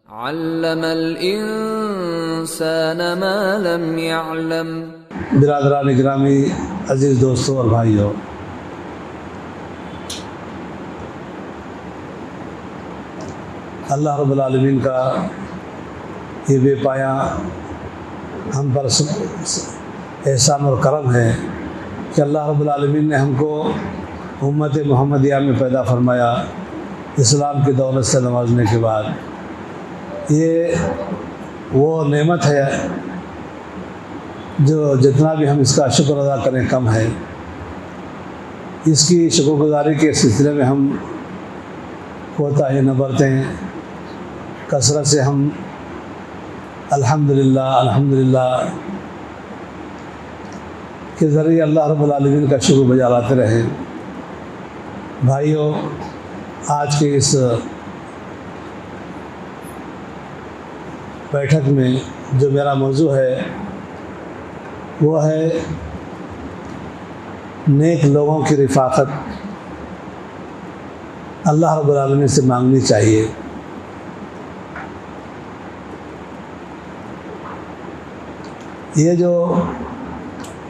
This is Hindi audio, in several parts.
अल्लमल इंसान मा लम यअलम। बिरादरान गिरामी, अज़ीज़ दोस्तों और भाइयों, अल्लाह रब्बुल आलमीन का ये बेपाया हम पर एहसान और करम है कि अल्लाह रब्बुल आलमीन ने हमको उम्मत मुहम्मदिया में पैदा फरमाया। इस्लाम की दौलत से नवाजने के बाद ये वो नेमत है जो जितना भी हम इसका शुक्र अदा करें कम है। इसकी शुक्रगुजारी के सिलसिले में हम कोताही न बरतें, कसरत से हम अल्हम्दुलिल्लाह अल्हम्दुलिल्लाह के ज़रिए अल्लाह रब्बुल आलमीन का शुक्र बजा लाते रहें। भाइयों, आज के इस बैठक में जो मेरा मौजू है वो है नेक लोगों की रिफ़ाक़त अल्लाह रब्बुल आलमीन से मांगनी चाहिए। ये जो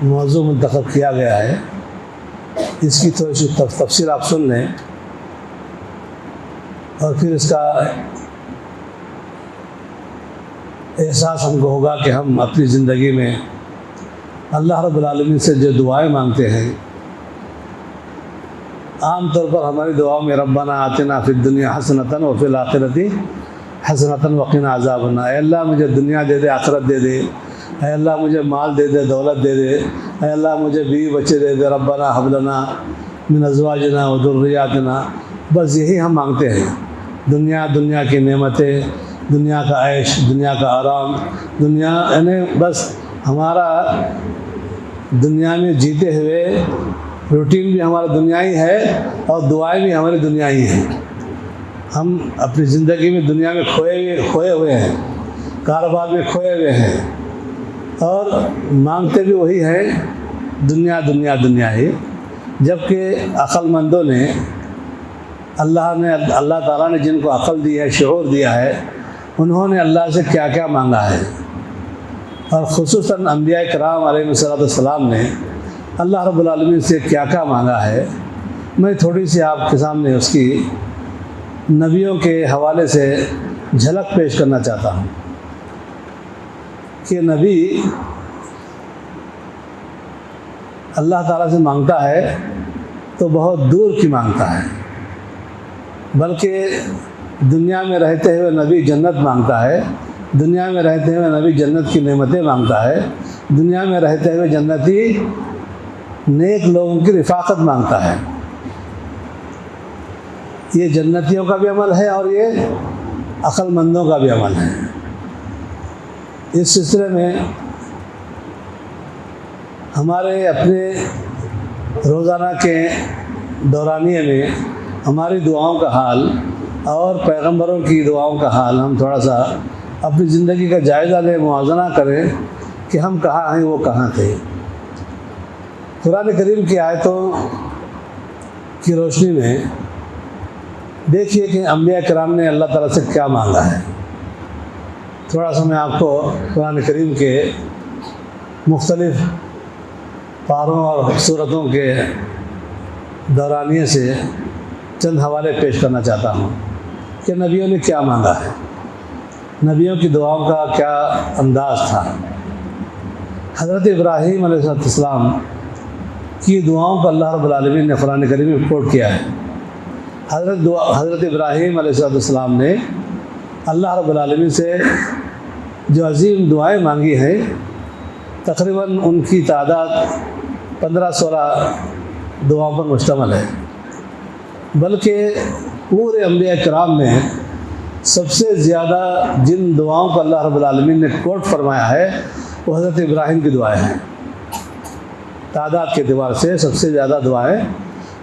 मौजू मुंतखब किया गया है इसकी थोड़ी सी तफसील आप सुन लें और फिर इसका एहसास हमको होगा कि हम अपनी ज़िंदगी में अल्लाह रब्बुल आलमीन से जो दुआएं मांगते हैं, आम तौर पर हमारी दुआओं में रब्बना आतिना फिद दुनिया हसनतन व फिल आखिरती हसनतन वक़िना अज़ाबन्नार। ऐ अल्लाह मुझे दुनिया दे दे, आखिरत दे दे। ऐ अल्लाह मुझे माल दे दे, दौलत दे दे। ऐ अल्लाह मुझे बीवी बच्चे दे दे। रब्बना हबलना मिन अज़वाजिना व ज़ुर्रिय्यातिना। बस यही हम मांगते हैं। दुनिया की नेमतें, दुनिया का ऐश, दुनिया का आराम, दुनिया यानी बस हमारा दुनिया में जीते हुए रूटीन भी हमारा दुनिया ही है और दुआएं भी हमारी दुनिया ही हैं। हम अपनी ज़िंदगी में दुनिया में खोए हुए हैं, कारोबार में खोए हुए हैं और मांगते भी वही हैं, दुनिया ही। जबकि अक्लमंदों ने अल्लाह ताला ने जिनको अक़ल दी है, शऊर दिया है, उन्होंने अल्लाह से क्या क्या मांगा है और ख़ुसूसन अंबिया किराम अलैहिस्सलाम ने अल्लाह रब्बुल आलमीन से क्या क्या मांगा है। मैं थोड़ी सी आपके सामने उसकी नबियों के हवाले से झलक पेश करना चाहता हूँ कि नबी अल्लाह ताला से मांगता है तो बहुत दूर की मांगता है, बल्कि दुनिया में रहते हुए नबी जन्नत मांगता है। दुनिया में रहते हुए नबी जन्नत की नेमतें मांगता है। दुनिया में रहते हुए जन्नती नेक लोगों की रिफ़ाक़त मांगता है। ये जन्नतियों का भी अमल है और ये अक्लमंदों का भी अमल है। इस सिलसिले में हमारे अपने रोज़ाना के दौरानिए में हमारी दुआओं का हाल और पैगंबरों की दुआओं का हाल हम थोड़ा सा अपनी ज़िंदगी का जायज़ा लें, मुआज़ना करें कि हम कहाँ हैं, वो कहाँ थे। कुरान करीम की आयतों की रोशनी में देखिए कि अंबिया किराम ने अल्लाह ताला से क्या मांगा है। थोड़ा सा मैं आपको कुरान करीम के मुख्तलिफ़ पारों और सूरतों के दौरानिए से चंद हवाले पेश करना चाहता हूँ कि नबियों ने क्या मांगा है, नबियों की दुआओं का क्या अंदाज़ था। हज़रत इब्राहीम अलैहिस्सलाम की दुआओं को अल्लाह रब्बुल आलमीन ने कुरान करीम में कोट किया है। हज़रत इब्राहीम अलैहिस्सलाम ने अल्लाह रब्बुल आलमीन से जो अज़ीम दुआएं मांगी हैं, तकरीबन उनकी तादाद 15-16 दुआओं पर मुश्तमल है। बल्कि पूरे अंबिया किराम में सबसे ज़्यादा जिन दुआओं को अल्लाह रब्बुल आलमीन ने कोट फरमाया है वो हज़रत इब्राहीम की दुआएं हैं। तादाद के एतबार से सबसे ज़्यादा दुआएं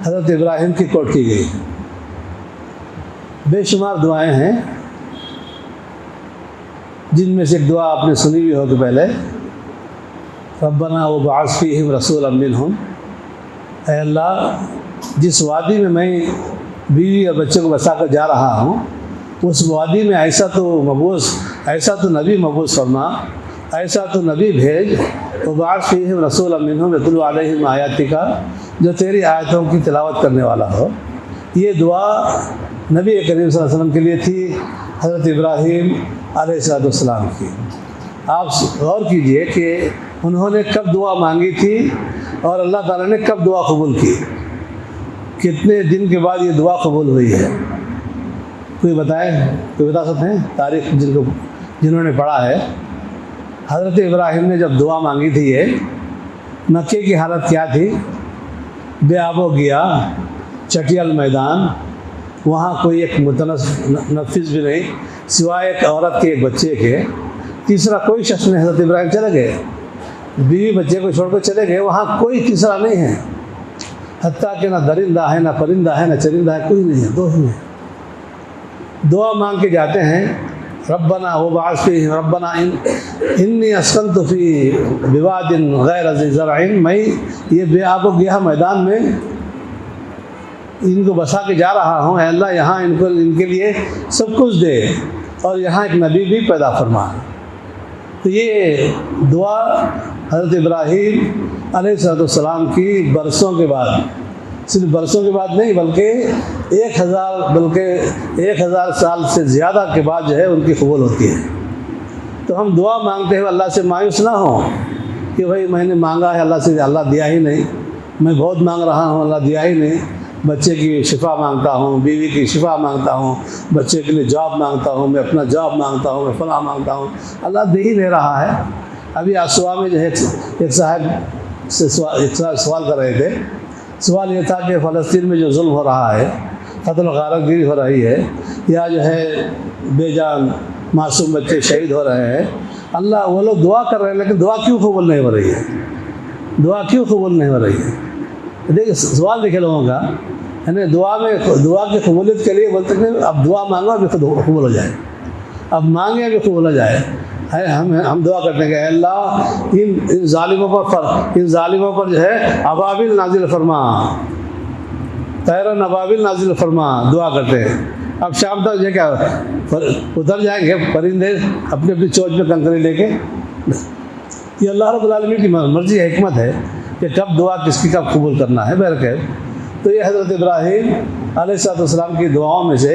हज़रत इब्राहीम की कोट की गई हैं। बेशुमार दुआएं हैं जिनमें से एक दुआ आपने सुनी भी होगी पहले, रब्बना वबअस फ़ीहिम रसूलन मिनहुम। ऐ अल्लाह, जिस वादी में मैं बीवी और बच्चों को बसा कर जा रहा हूँ उस वादी में ऐसा तो नबी मबूस फरमा, ऐसा तो नबी भेज, उबार फ़ीहिम रसूल मिन्हुम यतलू अलैहिम आयातिका, जो तेरी आयतों की तिलावत करने वाला हो। ये दुआ नबी करीम सल्लल्लाहु अलैहि वसल्लम के लिए थी, हज़रत इब्राहीम अलैहिस्सलाम की। आप गौर कीजिए कि उन्होंने कब दुआ मांगी थी और अल्लाह ताला ने कब दुआ कबूल की, कितने दिन के बाद ये दुआ कबूल हुई है। कोई बताए, कोई बता सकते हैं तारीख जिन्होंने पढ़ा है? हज़रत इब्राहीम ने जब दुआ मांगी थी, ये मक्के की हालत क्या थी? बेआबो गया, चटियल मैदान, वहाँ कोई एक मुतनफ़िस भी नहीं सिवाय एक औरत के, एक बच्चे के, तीसरा कोई शख्स नहीं। हज़रत इब्राहीम चले गए, बीवी बच्चे को छोड़कर चले गए, वहाँ कोई तीसरा नहीं है। हत्ता कि ना दरिंदा है, ना परिंदा है, ना चरिंदा है, कोई नहीं है, दो ही है। दुआ मांग के जाते हैं, रब्बना वबाअस फ़ीहिम रब्बना इन्नी अस्कनतु फ़ी बिवादिन गैर ज़ी ज़रअइन, मैं ये बेआबो गया मैदान में इनको बसा के जा रहा हूँ, अल्लाह यहाँ इनके लिए सब कुछ दे और यहाँ एक नबी भी पैदा फरमा। तो ये दुआ हज़रत इब्राहीम अलैहिस्सलाम की बरसों के बाद, सिर्फ बरसों के बाद नहीं बल्कि 1000 साल से ज़्यादा के बाद जो है उनकी कबूल होती है। तो हम दुआ मांगते हुए अल्लाह से मायूस ना हो कि भाई मैंने मांगा है अल्लाह से, अल्लाह दिया ही नहीं, मैं बहुत मांग रहा हूँ, अल्लाह दिया ही नहीं। बच्चे की शिफा मांगता हूँ, बीवी की शिफा मांगता हूँ, बच्चे के लिए जॉब मांगता हूँ, मैं अपना जॉब मांगता हूँ, मैं फलां मांगता हूँ, अल्लाह दे ही ले रहा है। अभी आज सुबह में जो है एक साहब से सवाल कर रहे थे। सवाल ये था कि फ़लस्तीन में जो जुल्म हो रहा है, कत्ल गारतगिरी हो रही है, या जो है बेजान मासूम बच्चे शहीद हो रहे हैं, अल्लाह वो लोग दुआ कर रहे हैं लेकिन दुआ क्यों कबूल नहीं हो रही है? दुआ क्यों कबूल नहीं हो रही है? देखिए सवाल देखे लोगों का है ना, दुआ की कबूलियत के लिए बोलते हैं अब दुआ मांगो अभी कबूल हो जाए, अब मांगे अभी कबूल हो जाए। है हम दुआ करते हैं कि अल्लाह इन जालिमों पर जो है अबाबिल नाजिल फरमा, तैरन अबाबिल नाजिल फरमा, दुआ करते हैं। अब शाम तक जो क्या उतर जाएंगे परिंदे अपनी अपनी चोंच में कंकरी लेके। ये अल्लाह रब्बुल आलमीन की मर्जी है, हिकमत है कि कब दुआ किसकी कब कबूल करना है। बहरकैफ तो ये हज़रत इब्राहीम अलैहिस्सलाम की दुआओं में से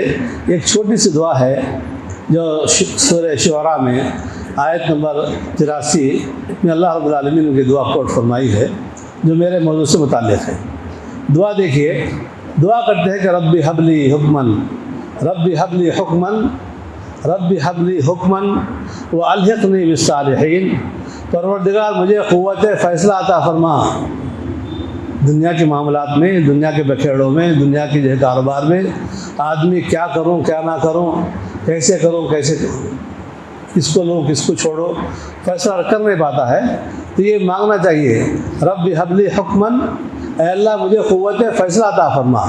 एक छोटी सी दुआ है जो सूरह शुअरा में आयत नंबर 83 में अल्लाह रब्बुल आलमीन की दुआ कोट फरमाई है, जो मेरे मौजू से मुताल्लिक़ है। दुआ देखिए, दुआ करते हैं कि रब्बी हबली हुक्मन, रब्बी हबली हुक्मन, रब्बी हबली हुक्मन व अलहिक़नी बिस्सालिहीन। परवरदिगार मुझे क़ुव्वत फ़ैसला अता फरमा, दुनिया के मामलात में, दुनिया के बखेड़ों में, दुनिया के जो कारोबार में आदमी क्या करूं क्या ना करूं, कैसे करूं कैसे किसको लूँ किसको छोड़ो, फैसला कर नहीं पाता है। तो ये मांगना चाहिए, रब्बी हबली हुक्मन, अल्लाह मुझे क़ुव्वत फ़ैसला अता फरमा,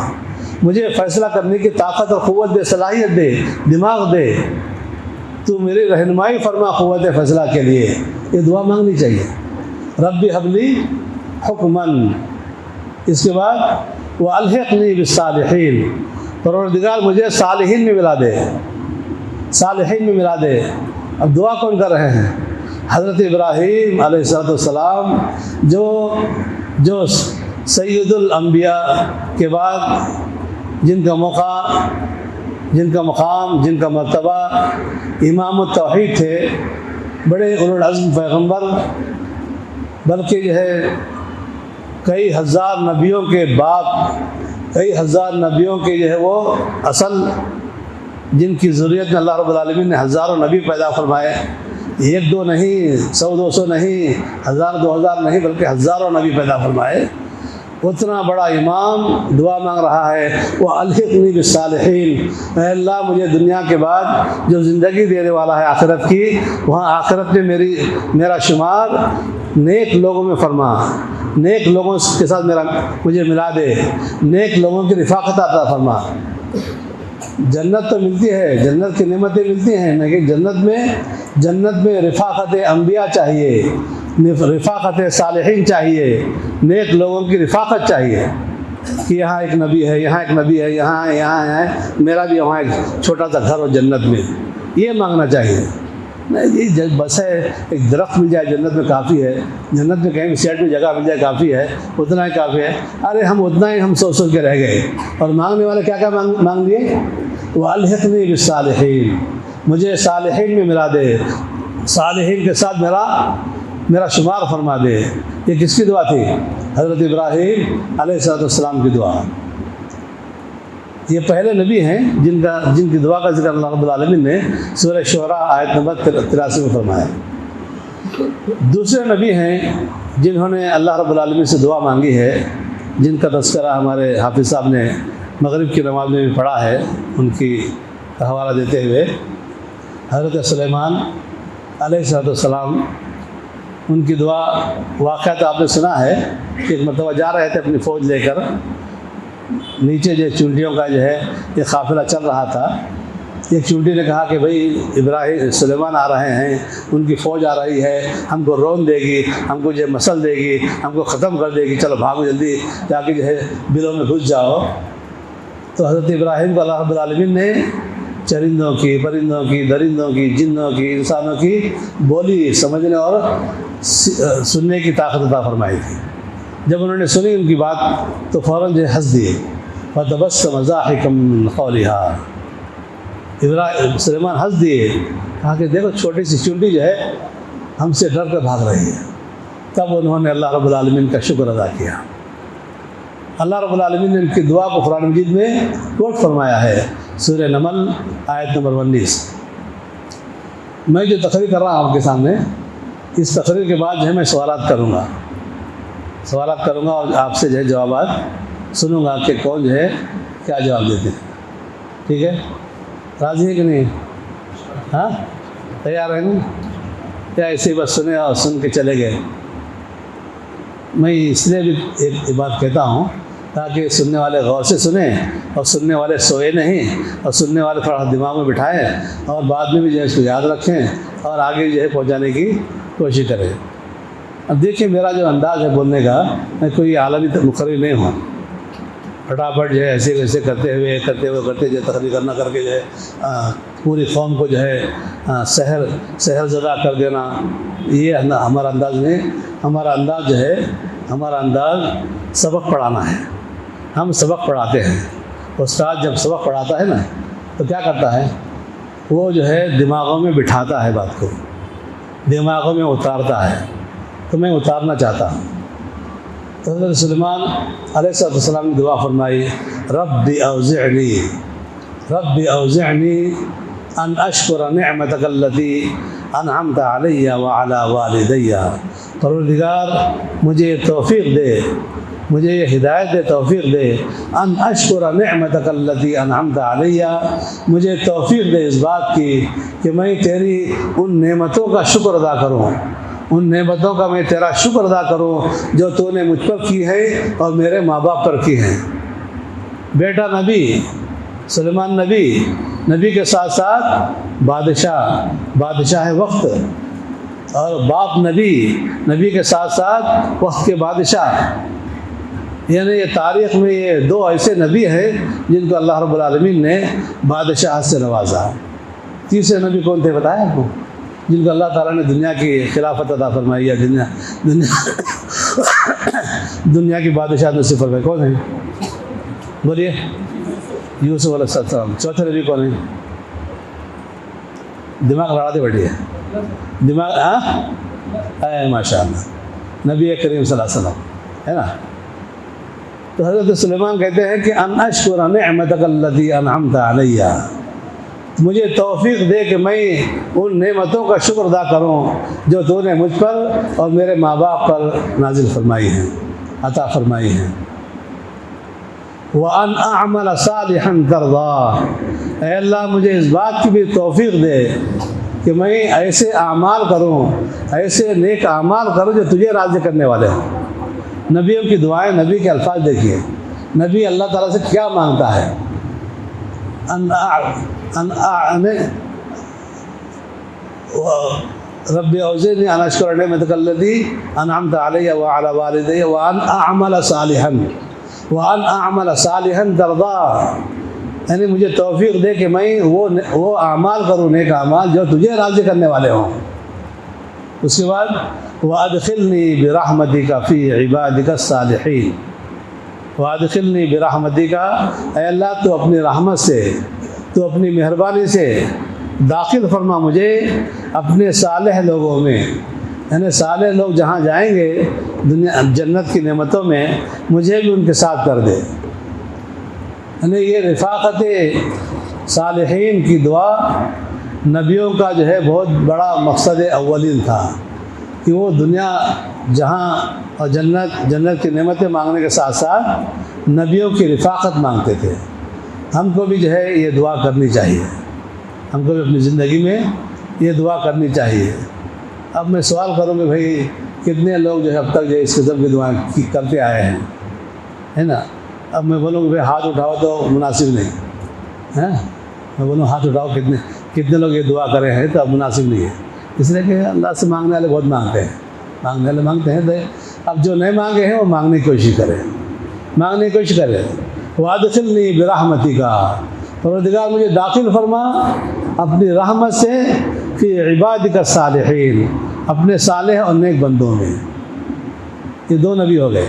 मुझे फ़ैसला करने की ताकत और क़ुव्वत दे, सलाहियत दे, दिमाग दे, तू मेरी रहनुमाई फरमा क़ुव्वत फ़ैसला के लिए। ये दुआ मांगनी चाहिए, रब्बी हबली हुक्मन। इसके बाद वह अलहिक़नी बिस्सालिहीन, परवरदिगार मुझे सालिहीन में मिला दे, सालिहीन में मिला दे। अब दुआ कौन कर रहे हैं? हज़रत इब्राहीम अलैहिस्सलाम जो सैयदुल अंबिया के बाद जिनका मकाम जिनका मर्तबा इमाम तौहीद थे, बड़े उलुल अज़्म पैगम्बर, बल्कि जो है कई हज़ार नबियों के बाप, कई हज़ार नबियों के जो है वो असल, जिनकी ज़ुर्रियत में अल्लाह रब्बुल आलमीन ने हज़ारों नबी पैदा फरमाए, एक दो नहीं, 100-200 नहीं, 1000-2000 नहीं, बल्कि हज़ारों नबी पैदा फरमाए। उतना बड़ा इमाम दुआ मांग रहा है, वह अलहिक़नी बिस्सालिहीन, अल्लाह मुझे दुनिया के बाद जो ज़िंदगी देने वाला है आखिरत की, वहाँ आखिरत में मेरा शुमार नेक लोगों में फरमा, नेक लोगों के साथ मुझे मिला दे, नेक लोगों की रिफ़ाक़त अता फरमा। जन्नत तो मिलती है, जन्नत की नेमतें मिलती हैं, लेकिन जन्नत में रिफ़ाक़त अंबिया चाहिए, रिफ़ाक़त सालिहीन चाहिए, नेक लोगों की रिफ़ाक़त चाहिए। कि यहाँ एक नबी है, यहाँ एक नबी है, यहाँ है, मेरा भी वहाँ एक छोटा सा घर हो जन्नत में, ये मांगना चाहिए। नहीं, ये बस है, एक दरख्त मिल जाए जन्नत में काफ़ी है, जन्नत में कहीं भी सेट में जगह मिल जाए काफ़ी है, उतना ही काफ़ी है। अरे हम उतना ही हम सोच के रह गए, और मांगने वाले क्या क्या मांग लिए, वालहिक़नी बिस्सालिहीन, मुझे सालिहीन में मिला दे, सालिहीन के साथ मेरा शुमार फरमा दे। ये किसकी दुआ थी? हज़रत इब्राहीम अलैहिस्सलाम की दुआ। ये पहले नबी हैं जिनकी दुआ का जिक्र अल्लाह रब्बुल आलमीन ने सूरह शुअरा आयत नंबर 83 में फरमाया। दूसरे नबी हैं जिन्होंने अल्लाह रब्बुल आलमीन से दुआ मांगी है, जिनका तज़किरा हमारे हाफिज़ साहब ने मगरिब की नमाज में भी पढ़ा है, उनकी हवाला देते हुए। हज़रत सुलेमान अलैहिस्सलाम, उनकी दुआ वाक़या तो आपने सुना है कि एक मरतबा जा रहे थे अपनी फ़ौज लेकर, नीचे जो चुंडियों का जो है ये काफ़िला चल रहा था। एक चुंडी ने कहा कि भाई इब्राहीम सुलेमान आ रहे हैं, उनकी फ़ौज आ रही है, हमको रौन देगी, हमको जो मसल देगी, हमको ख़त्म कर देगी, चलो भागो जल्दी जाके जो है बिलों में घुस जाओ। तो हज़रत इब्राहीम को अल्लाह रब्बुल आलमीन ने चरिंदों की, परिंदों की, दरिंदों की, जिन्नों की, इंसानों की बोली समझने और सुनने की ताकत अता फरमाई थी। जब उन्होंने सुनी उनकी बात तो फ़ौरन जो हंस दिए, फ़तबस्सम ज़ाहिकम मिन क़ौलिहा, इब्राहीम सुलेमान हंस दिए, कहा कि देखो छोटी सी चुंडी जो है हमसे डर कर भाग रही है। तब उन्होंने अल्लाह रब्बुल आलमीन का शुक्र अदा किया। अल्लाह रब्बुल आलमीन ने उनकी दुआ को कुरान मजीद में कोट फरमाया है, सूरह नमल आयत नंबर 19। मैं जो तकरीर कर रहा हूँ आपके सामने, इस तकरीर के बाद जो है मैं सवालात करूँगा और आपसे जो है जवाबात सुनूँगा कि कौन जो है क्या जवाब देते हैं। ठीक है, राज़ी है कि नहीं? हाँ, तैयार है ना? या ऐसे ही बस सुने और सुन के चले गए? मैं इसलिए भी एक बात कहता हूँ ताकि सुनने वाले गौर से सुने, और सुनने वाले सोए नहीं, और सुनने वाले थोड़ा दिमाग में बिठाएं और बाद में भी जो है इसको याद रखें और आगे जो है पहुँचाने की कोशिश करें। अब देखिए मेरा जो अंदाज़ है बोलने का, मैं कोई आलमी मुखर्रिर नहीं हूँ। फटाफट जो है ऐसे वैसे करते हुए जो तकरीर करना करके जो है पूरी कौम को जो है सहर ज़दा कर देना, ये हमारा अंदाज़ नहीं। हमारा अंदाज़ जो है, हमारा अंदाज़ सबक पढ़ाना है। हम सबक पढ़ाते हैं। उस्ताद जब सबक पढ़ाता है ना तो क्या करता है, वो जो है दिमागों में बिठाता है, बात को दिमागों में उतारता है। तो मैं उतारना चाहता हूँ। तो हज़रत सुलेमान अलैहिस्सलाम ने दुआ फरमाई, रब्बी औज़िअनी अन अश्कुर निअमतक अल्लती अनअमत अलैया व अला वालिदैया। परवरदिगार मुझे तौफ़ीक़ दे, मुझे ये हिदायत दे, तौफ़ीक़ दे, अन अश्कुर निअमतक अल्लती अनअमत अलैया, मुझे तौफ़ीक़ दे इस बात की कि मैं तेरी उन नेमतों का शुक्र अदा करूँ, उन नेमतों का मैं तेरा शुक्र अदा करूँ जो तूने मुझ पर की है और मेरे माँ बाप पर की हैं। बेटा नबी, सुलेमान नबी के साथ साथ बादशाह है वक्त, और बाप नबी के साथ साथ वक्त के बादशाह। यानी ये तारीख़ में ये दो ऐसे नबी हैं जिनको अल्लाह रब्बुल आलमीन ने बादशाह से नवाजा। तीसरे नबी कौन थे बताया आपको? जिनको अल्लाह ताला ने दुनिया की खिलाफत अता फरमाई है, दुनिया की बादशाह नसीब फरमाई। कौन है बोलिए? यूसुफ अलैहिस्सलाम। चौथे नबी कौन है? दिमाग लड़ाते बैठिए, दिमाग। हाँ, माशाअल्लाह, नबी करीम सल्लल्लाहु अलैहि वसल्लम है ना। तो हज़रत सुलेमान कहते हैं कि अन अश्कुर निअमतक अल्लती अनअमत अलैया, मुझे तौफ़ीक़ दे कि मैं उन नेमतों का शुक्र अदा करूँ जो तूने मुझ पर और मेरे माँ बाप पर नाजिल फरमाई हैं, अता फरमाई हैं। व अन अअमल सालिहन तर्दा, ऐ अल्लाह मुझे इस बात की भी तौफ़ीक़ दे कि मैं ऐसे आमाल करूँ, ऐसे नेक आमाल करूँ जो तुझे राज़ी करने वाले हैं। नबियों की दुआएं, नबी के अल्फाज देखिए, नबी अल्लाह ताला से क्या मांगता है? रब्बी औज़िअनी अन अश्कुर निअमतक अल्लती अनअमत अलैया व अला वालिदैया व अन अअमल सालिहन, वअन अअमल सालिहन तर्दा, यानी मुझे तौफीक दे कि मैं वो आमाल करूँ, नेक आमाल जो तुझे राज़ी करने वाले हों। उसके बाद वअदखिलनी बिरहमतिका फ़ी इबादिका सालिहीन, वअदखिलनी बिरहमतिका, ऐ अल्लाह तो अपनी रहमत से, तो अपनी मेहरबानी से दाखिल फरमा मुझे अपने सालेह लोगों में, यानी सालेह लोग जहाँ जाएंगे दुनिया जन्नत की नेमतों में, मुझे भी उनके साथ कर दे। यानी ये रिफ़ाक़त सालिहीन की दुआ नबियों का जो है बहुत बड़ा मकसद अव्वलीन था कि वो दुनिया जहाँ और जन्नत की नेमतें मांगने के साथ साथ नबियों की रिफ़ाक़त मांगते थे। हमको भी जो है ये दुआ करनी चाहिए, हमको भी अपनी ज़िंदगी में ये दुआ करनी चाहिए। अब मैं सवाल करूँ कि भाई कितने लोग जो है अब तक जो इस किस्म की दुआएँ करते आए हैं, है ना। अब मैं बोलूँ कि भाई हाथ उठाओ तो मुनासिब नहीं है, मैं बोलूँ हाथ उठाओ कितने लोग ये दुआ करे हैं, तो अब मुनासिब नहीं है। इसलिए कि अल्लाह से मांगने वाले बहुत मांगते हैं, मांगने वाले मांगते हैं, तो अब जो नहीं मांगे हैं वो मांगने की कोशिश करें, मांगने की कोशिश करें। वादखिलनी बिरहमतिका, परवरदिगार मुझे दाखिल फरमा अपनी रहमत से कि इबादिका सालिहीन, अपने सालेह और नेक बंदों में। ये दो नबी हो गए।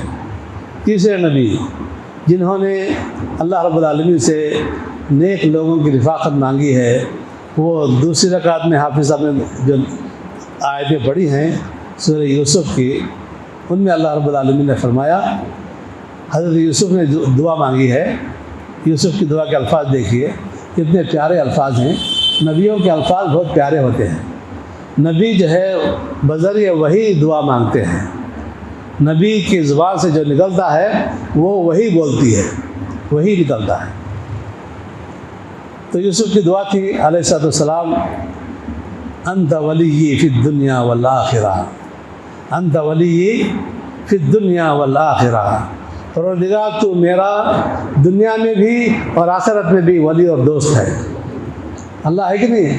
तीसरे नबी जिन्होंने अल्लाह रब्बुल आलमीन से नेक लोगों की रिफ़ाक़त मांगी है, वो दूसरी रकात में हाफिज़ साहब ने जो आयतें पढ़ी हैं सूरह यूसुफ़ की, उनमें अल्लाह रब्बुल आलमीन ने फरमाया, हज़रत यूसुफ़ ने दुआ मांगी है। यूसुफ़ की दुआ के अल्फाज देखिए, कितने प्यारे अल्फाज हैं। नबियों के अल्फाज बहुत प्यारे होते हैं। नबी जो है बज़रिए वही दुआ मांगते हैं, नबी की ज़ुबान से जो निकलता है वो वही बोलती है, वही निकलता है। तो यूसुफ़ की दुआ थी अलैहिस्सलाम, अंत वली फ़िद दुनिया वल आखिरा, अंत वली फ़िद दुनिया वल आखिरा, परवरदिगार तू मेरा दुनिया में भी और आखिरत में भी वली और दोस्त है। अल्लाह है कि नहीं?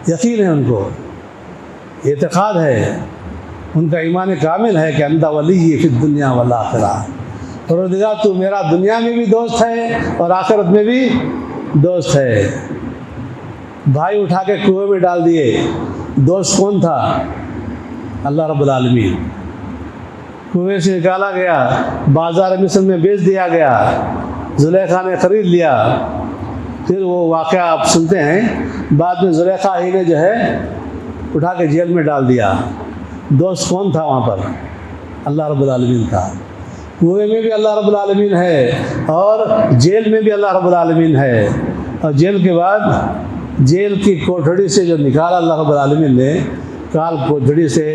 यकीन है उनको, एतक़ाद है, उनका ईमान कामिल है कि अंत वली फ़िद दुनिया वल आखिरा, परवरदिगार तू मेरा दुनिया में भी दोस्त है और आखिरत में भी दोस्त है। भाई उठा के कुएं में डाल दिए, दोस्त कौन था? अल्लाह रब्बुल आलमीन। कुएं से निकाला गया, बाज़ार मिस्र में बेच दिया गया, ज़ुलेखा ने ख़रीद लिया। फिर वो वाक़या आप सुनते हैं, बाद में ज़ुलेखा ही ने जो है उठा के जेल में डाल दिया। दोस्त कौन था वहाँ पर? अल्लाह रब्बुल आलमीन था। कुएं में भी अल्लाह रब्बुल आलमीन है और जेल में भी अल्लाह रब्बुल आलमीन है। और जेल के बाद जेल की कोठड़ी से जो निकाला अल्लाह रब्बुल आलमीन ने, काल कोठड़ी से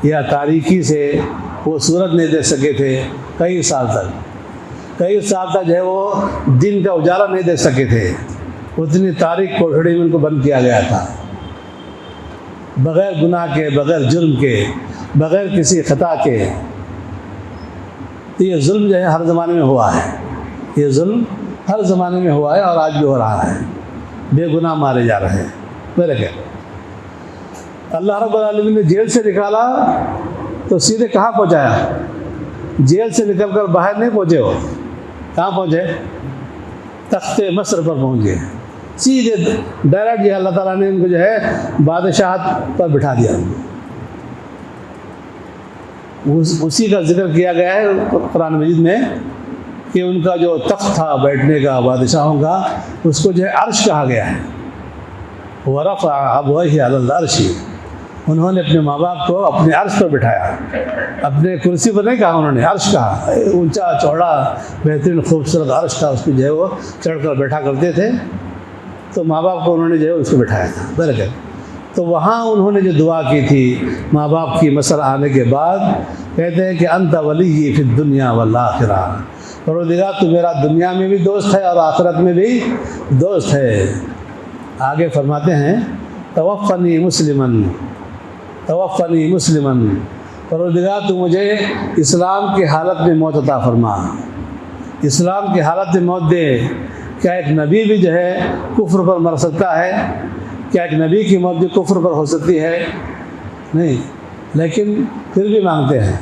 या तारीकी से वो सूरत नहीं दे सके थे कई साल तक, कई साल तक जो है वो दिन का उजाला नहीं दे सके थे। उतनी तारीक कोठड़ी में उनको बंद किया गया था, बग़ैर गुनाह के, बग़ैर जुर्म के, बग़ैर किसी ख़ता के। तो ये जुल्म जो है हर ज़माने में हुआ है, ये जुल्म हर ज़माने में हुआ है और आज भी हो रहा है। बेगुनाह मारे जा रहे हैं। मेरे क्या अल्लाह रब्बुल आलमीन ने जेल से निकाला तो सीधे कहाँ पहुँचाया? जेल से निकलकर बाहर नहीं पहुँचे, हो कहाँ पहुँचे? तख्ते मस्र पर पहुँच गए सीधे, डायरेक्ट जो अल्लाह ताला ने उनको जो है बादशाहत पर बिठा दिया। उसी का जिक्र किया गया है कुरान मजीद में कि उनका जो तख्त था बैठने का बादशाहों का, उसको जो है अर्श कहा गया है। वरफ़अ अबवैहि अलल अर्श, उन्होंने अपने माँ बाप को अपने अर्श पर बिठाया, अपने कुर्सी पर नहीं कहा उन्होंने, अर्श कहा। ऊंचा चौड़ा बेहतरीन खूबसूरत अर्श था, उसको जो है वो चढ़कर बैठा करते थे। तो माँ बाप को उन्होंने जो है उसको बिठाया था। बरकत। तो वहाँ उन्होंने जो दुआ की थी माँ बाप की मसर आने के बाद, कहते हैं कि अंत वली फ़िद दुनिया वल आखिरा, परवरदिगार तू मेरा दुनिया में भी दोस्त है और आखिरत में भी दोस्त है। आगे फरमाते हैं तवफ़्फ़नी मुस्लिमन, तवफ़्फ़नी मुस्लिमन, परवरदिगार तू मुझे इस्लाम की हालत में मौत अता फरमा, इस्लाम की हालत में मौत दे। क्या एक नबी भी जो है कुफ्र पर मर सकता है? क्या एक नबी की मौत भी कुफ्र पर हो सकती है? नहीं। लेकिन फिर भी मांगते हैं,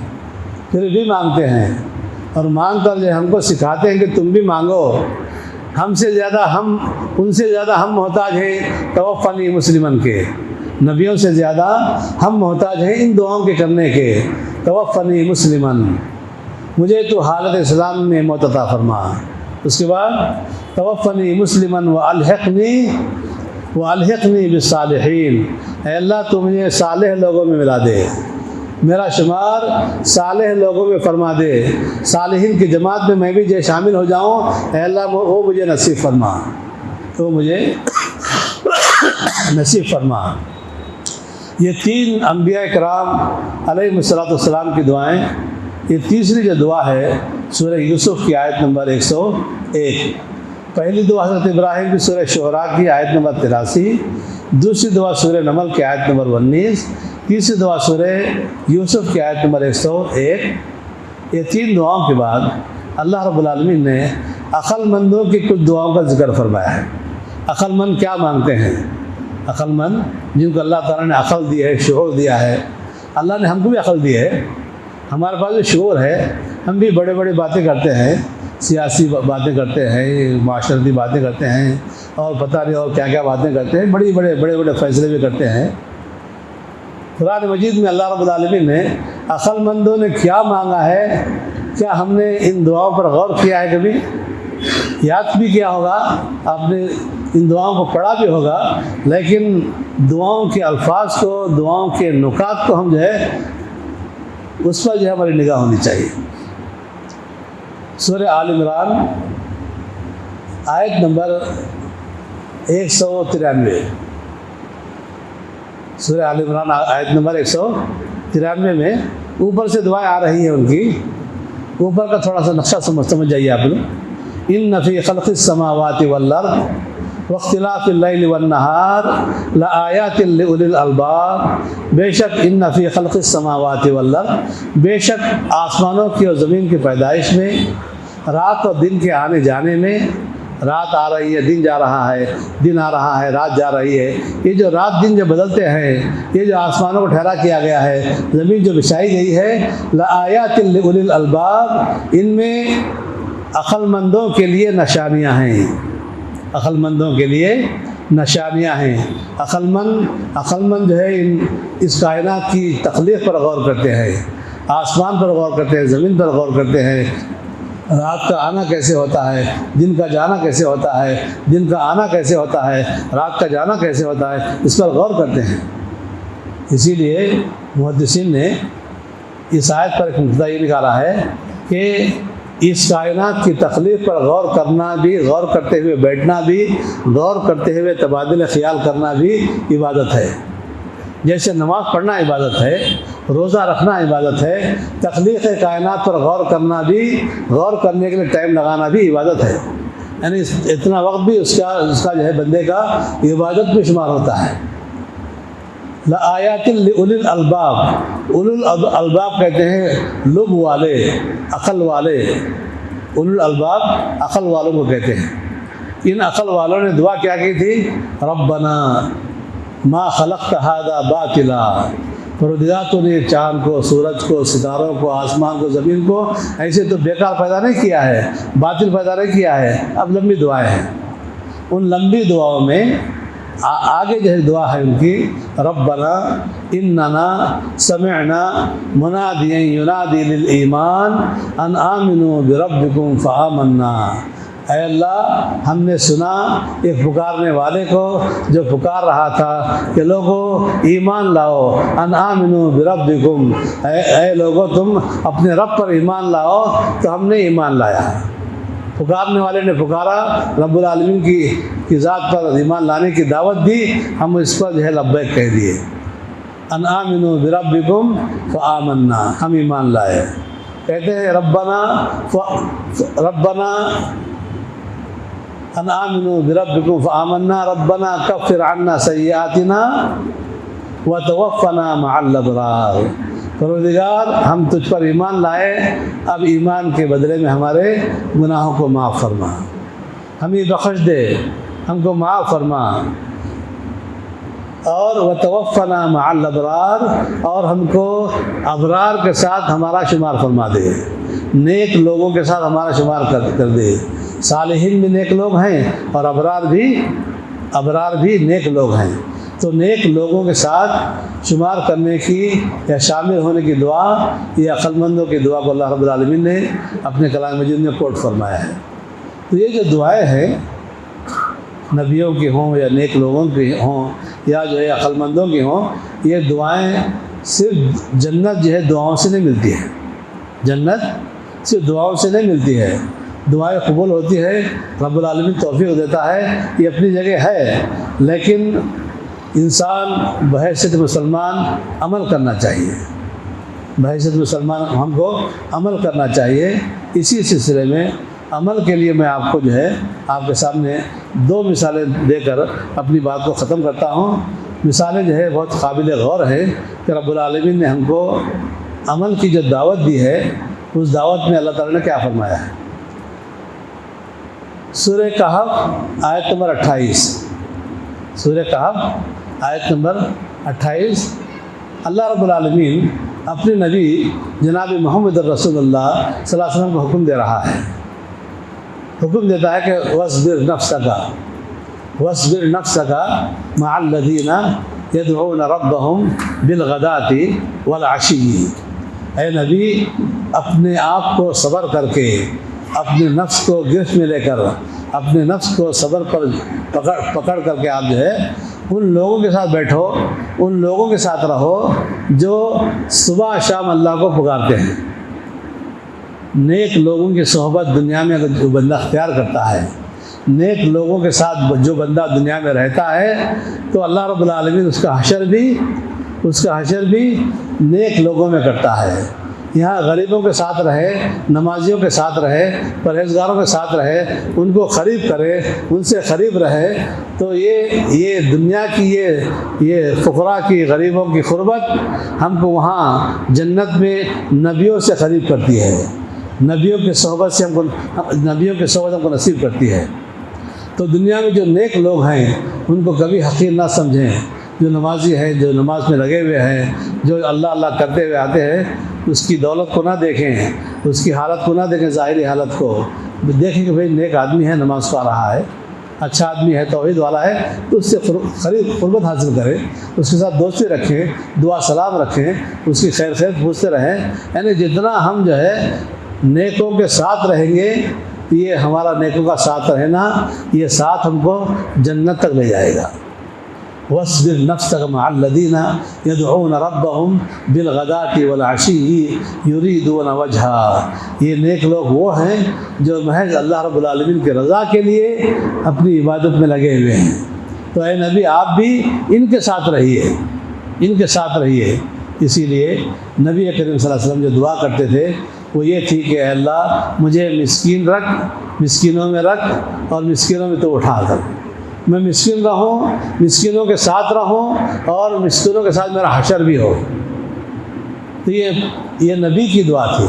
फिर भी मांगते हैं। और मांग कर जो हमको सिखाते हैं कि तुम भी मांगो, हमसे ज़्यादा उनसे ज़्यादा हम मोहताज हैं तवफ़्फ़नी मुस्लिमन के, नबियों से ज़्यादा हम मोहताज हैं इन दुआओं के करने के। तवफ़्फ़नी मुस्लिमन, मुझे तो हालत इस्लाम में मौत अता फरमा। उसके बाद तवफ़्फ़नी मुस्लिमन व अलहिक़नी बिस्सालिहीन, अल्लाह तू मुझे सालेह लोगों में मिला दे, मेरा शुमार सालेह लोगों में फरमा दे, सालिहीन की जमात में मैं भी जो शामिल हो जाऊँ, अल्लाह वो मुझे नसीब फरमा, तो मुझे नसीब फरमा। ये 3 अम्बिया कराम अलैहिस्सलाम की दुआएं। ये तीसरी जो दुआ है सूरह यूसुफ की आयत नंबर 101। पहली दुआ हज़रत इब्राहीम की सूरह शुअरा की आयत नंबर 83, दूसरी दुआ सूरह नमल की आयत नंबर 19, तीसरी दुआ सूरह यूसुफ की आयत नंबर 101। ये 3 दुआओं के बाद अल्लाह रब्बुल आलमीन ने अक्लमंदों की कुछ दुआओं का जिक्र फरमाया है। अक्लमंद क्या मांगते हैं? अक्लमंद जिनको अल्लाह ताला ने अक़ल दी है, शऊर दिया है। अल्लाह ने हमको भी अक़ल दी है, हमारे पास भी शऊर है। हम भी बड़े बड़े बातें करते हैं, सियासी बातें करते हैं, माशरती बातें करते हैं, और पता नहीं और क्या क्या बातें करते हैं, बड़े बड़े फैसले भी करते हैं। कुरान मजीद में अल्लाह रब्बुल आलमीन ने अक्लमंदों ने क्या मांगा है, क्या हमने इन दुआओं पर गौर किया है? कभी याद भी किया होगा, आपने इन दुआओं को पढ़ा भी होगा, लेकिन दुआओं के अल्फाज को, दुआओं के नुकात को हम जो है उस पर जो है हमारी निगाह होनी चाहिए। सूरह आल इमरान आयत नंबर 193, सूरह आल इमरान आयत नंबर 193 में ऊपर से दुआएं आ रही हैं उनकी। ऊपर का थोड़ा सा नक्शा समझ जाइए आप लोग। इन्न फी खल्क़िस समावाति वल अर्द वख्तिलाफ़िल लैलि वन नहार लआयातिन लिउलिल अलबाब, बेशक इन्न फी खल्क़िस समावाति वल अर्द, बेशक आसमानों की और ज़मीन की पैदाइश में, रात और दिन के आने जाने में, रात आ रही है, दिन जा रहा है, दिन आ रहा है, रात जा रही है। ये जो रात दिन जो बदलते हैं, ये जो आसमानों को ठहरा किया गया है, ज़मीन जो बिछाई गई है, लआयातिन लिउलिल अलबाब, इनमें अक्लमंदों के लिए निशानियाँ हैं। अक्लमंदों के लिए निशानियाँ हैं। अक्लमंद जो है इस कायनात की तख्लीक़ पर गौर करते हैं, आसमान पर गौर करते हैं, ज़मीन पर गौर करते हैं, रात का आना कैसे होता है, दिन का जाना कैसे होता है, दिन का आना कैसे होता है, रात का जाना कैसे होता है, इस पर गौर करते हैं। इसीलिए मुहद्दिसीन ने इस आयत पर एक नुक्ता ये निकाला है कि इस कायनात की तख्लीक़ पर गौर करना भी, गौर करते हुए बैठना भी, गौर करते हुए तबादुल ख्याल करना भी इबादत है। जैसे नमाज़ पढ़ना इबादत है, रोज़ा रखना इबादत है, तख्लीक़ कायनात पर गौर करना भी, गौर करने के लिए टाइम लगाना भी इबादत है। यानी इतना वक्त भी उसका जो है बंदे का इबादत में शुमार होता है। लआयातिन लिउलिल अलबाब, उलुल अलबाब कहते हैं लुब वाले, अक़ल वाले। उलुल अलबाब अक़ल वालों को कहते हैं। इन अक़ल वालों ने दुआ क्या की थी? रब्बना मा खलक़्त हाज़ा बातिला, परवरदिगार तूने चाँद को, सूरज को, सितारों को, आसमान को, ज़मीन को ऐसे तो बेकार पैदा नहीं किया है, बातिल पैदा नहीं किया है। अब लंबी दुआएं हैं। उन लंबी दुआओं में आगे जो है दुआ है उनकी, रब्बना इन्नना समिअना मुनादियन युनादी लिल ईमान अन आमिनू बिरब्बिकुम फ़आमन्ना। ऐ अल्लाह, हमने सुना एक पुकारने वाले को जो पुकार रहा था कि लोगों ईमान लाओ, अन आमिनू बिरब्बिकुम, ऐ लोगों तुम अपने रब पर ईमान लाओ, तो हमने ईमान लाया। पुकारने वाले ने पुकारा, रब्बुल आलमीन की ज़ात पर ईमान लाने की दावत दी, हम इस पर जो है लब्बैक कह दिए। अन आमिनू बिरब्बिकुम फ़आमन्ना, हम ईमान लाए। कहते हैं रब्बना अन आमिनू बिरब्बिकुम फ़आमन्ना रब्बना कफ़्फ़िर अन्ना सय्यिआतिना व तवफ़्फ़ना मअल अबरार। परवरदिगार, हम तुझ पर ईमान लाए, अब ईमान के बदले में हमारे गुनाहों को माफ़ फरमा, हमें बख्श दे, हमको माफ़ फरमा। और व तवफ़्फ़ना मअल अबरार, और हमको अबरार के साथ हमारा शुमार फरमा दे। नेक लोगों के साथ हमारा शुमार कर दे। सालिहीन भी नेक लोग हैं और अबरार भी नेक लोग हैं। तो नेक लोगों के साथ शुमार करने की या शामिल होने की दुआ, ये अक्लमंदों की दुआ को अल्लाह रब्बुल आलमीन ने अपने कलाम मजीद में कोट फरमाया है। तो ये जो दुआएं हैं नबियों की हों या नेक लोगों की हों या जो है अक्लमंदों की हों, ये दुआएं सिर्फ जन्नत जो है दुआओं से नहीं मिलती है। जन्नत सिर्फ दुआओं से नहीं मिलती है, दुआएं कबूल होती है, रब्बुल आलमीन तौफीक देता है, ये अपनी जगह है। लेकिन इंसान बहैसियत मुसलमान अमल करना चाहिए, बहैसियत मुसलमान हमको अमल करना चाहिए। इसी सिलसिले में अमल के लिए मैं आपको जो है आपके सामने 2 मिसालें देकर अपनी बात को ख़त्म करता हूँ। मिसालें जो है बहुत काबिल गौर है कि रब्बुल आलमीन ने हमको अमल की जो दावत दी है, उस दावत में अल्लाह ताला ने क्या फरमाया है। सूरह कहफ आयत नंबर 28, सूरह कहफ आयत नंबर 28, अल्लाह रब्बुल आलमीन अपने नबी जनाब मोहम्मद रसूलुल्लाह सल्लल्लाहु अलैहि वसल्लम को हुक्म दे रहा है, हुक्म देता है कि वस्बिर नफ्सका मअल्लज़ीना यदऊना रब्बहुम बिलगदाति वल अशी। ऐ नबी, अपने आप को सब्र करके, अपने नफ्स को गिरफ्त में लेकर, अपने नफ्स को सब्र पर पकड़ करके आप जो है उन लोगों के साथ बैठो, उन लोगों के साथ रहो जो सुबह शाम अल्लाह को पुकारते हैं। नेक लोगों की सोहबत दुनिया में अगर जो बंदा अख्तियार करता है, नेक लोगों के साथ जो बंदा दुनिया में रहता है, तो अल्लाह रब्बुल आलमीन उसका हशर भी नेक लोगों में करता है। यहाँ गरीबों के साथ रहे, नमाजियों के साथ रहे, परहेजगारों के साथ रहे, उनको करीब करे, उनसे करीब रहे, तो ये दुनिया की ये फ़ुक़रा की, गरीबों की क़ुर्बत हमको वहाँ जन्नत में नबियों से करीब करती है, नबियों की सोहबत हमको नसीब करती है। तो दुनिया में जो नेक लोग हैं उनको कभी हक़ीर ना समझें। जो नमाजी है, जो नमाज में लगे हुए हैं, जो अल्लाह अल्लाह करते हुए आते हैं, उसकी दौलत को ना देखें, उसकी हालत को ना देखें, ज़ाहिरी हालत को देखें कि भाई नेक आदमी है, नमाज पढ़ रहा है, अच्छा आदमी है, तौहीद वाला है, तो उससे क़ुर्बत हासिल करें, उसके साथ दोस्ती रखें, दुआ सलाम रखें, उसकी खैर पूछते रहें। यानी जितना हम जो है नेकों के साथ रहेंगे, ये हमारा नेकों का साथ रहना, ये साथ हमको जन्नत तक ले जाएगा। वस्बिर नफ्सक मअल्लज़ीना यदऊना रब्बहुम बिलगदाति वल अशी युरीदूना वजहा। ये नेक लोग वो हैं जो महज अल्लाह रब्बुल आलमीन की रज़ा के लिए अपनी इबादत में लगे हुए हैं। तो ऐ नबी, आप भी इनके साथ रहिए, इसीलिए नबी करीम सल्लल्लाहु अलैहि वसल्लम जो दुआ करते थे वो ये थी कि अल्लाह मुझे मिस्कीन रख, मिस्कीनों में रख और मिस्कीनों में तो उठा कर, मैं मिस्किन रहूं, मिस्किनों के साथ रहूं और मिस्किनों के साथ मेरा हशर भी हो। तो ये नबी की दुआ थी।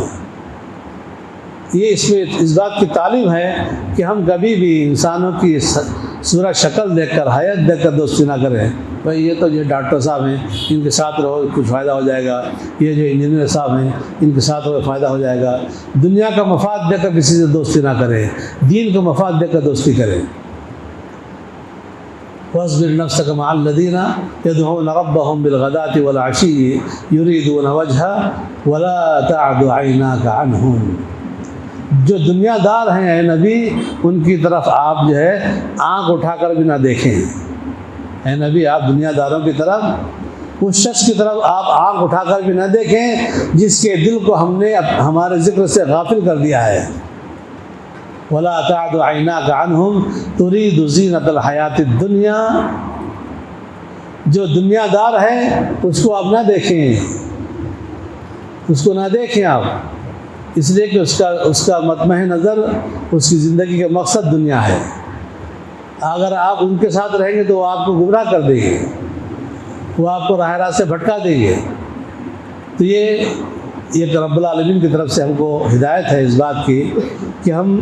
ये इसमें इस बात की तालीम है कि हम कभी भी इंसानों की सूरत शक्ल देखकर, हयात देखकर दोस्ती ना करें। भाई ये तो जो डॉक्टर साहब हैं, इनके साथ रहो कुछ फ़ायदा हो जाएगा, ये जो इंजीनियर साहब हैं, इनके साथ रहो फ़ायदा हो जाएगा। दुनिया का मफाद देखकर किसी से दोस्ती ना करें, दीन का मफाद देखकर दोस्ती करें। वस्बिर नफ्सक मअल्लज़ीना यदऊना रब्बहुम बिलगदाति वल अशी युरीदूना वजहा वला तअदु ऐनाका अन्हुम। जो दुनियादार हैं नबी, उनकी तरफ आप जो है आँख उठाकर भी ना देखें। है नबी, आप दुनियादारों की तरफ, उस शख्स की तरफ आप आँख उठाकर भी ना देखें जिसके दिल को हमने हमारे ज़िक्र से गाफिल कर दिया है। वला तअदु ऐनाका अन्हुम तुरीदु ज़ीनतल हयातिद दुनिया। जो दुनियादार है उसको आप ना देखें, उसको ना देखें आप, इसलिए कि उसका मतमह नज़र, उसकी ज़िंदगी का मकसद दुनिया है। अगर आप उनके साथ रहेंगे तो वो आपको गुमराह कर देंगे, वो आपको राह रास्त से भटका देंगे। तो ये रब्बुल आलमीन की तरफ से हमको हिदायत है इस बात की कि हम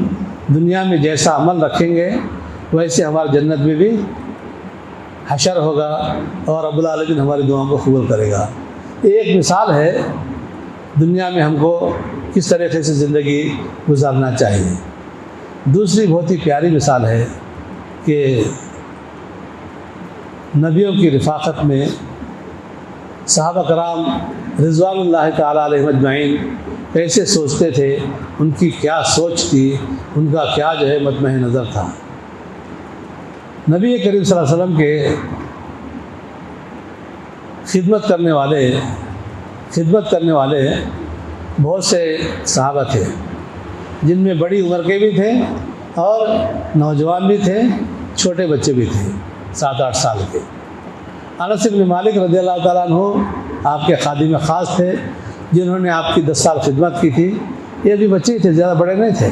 दुनिया में जैसा अमल रखेंगे वैसे हमारे जन्नत में भी हशर होगा और रब्बुल आलमीन हमारी दुआओं को कबूल करेगा। एक मिसाल है दुनिया में हमको किस तरीके से ज़िंदगी गुजारना चाहिए। दूसरी बहुत ही प्यारी मिसाल है कि नबियों की रिफ़ाक़त में सहाबा कराम रिज़वानुल्लाह ताला अलैहिम अजमईन कैसे सोचते थे, उनकी क्या सोच थी, उनका क्या जो है मतमह नज़र था। नबी करीम सल्लल्लाहु अलैहि वसल्लम के खिदमत करने वाले बहुत से सहाबा थे, जिनमें बड़ी उम्र के भी थे और नौजवान भी थे, छोटे बच्चे भी थे 7-8 साल के। अनस इब्न मालिक रज़ियल्लाहु ताला अन्हु आपके खादिम ख़ास थे, जिन्होंने आपकी 10 साल खिदमत की थी। ये भी बच्चे ही थे, ज़्यादा बड़े नहीं थे।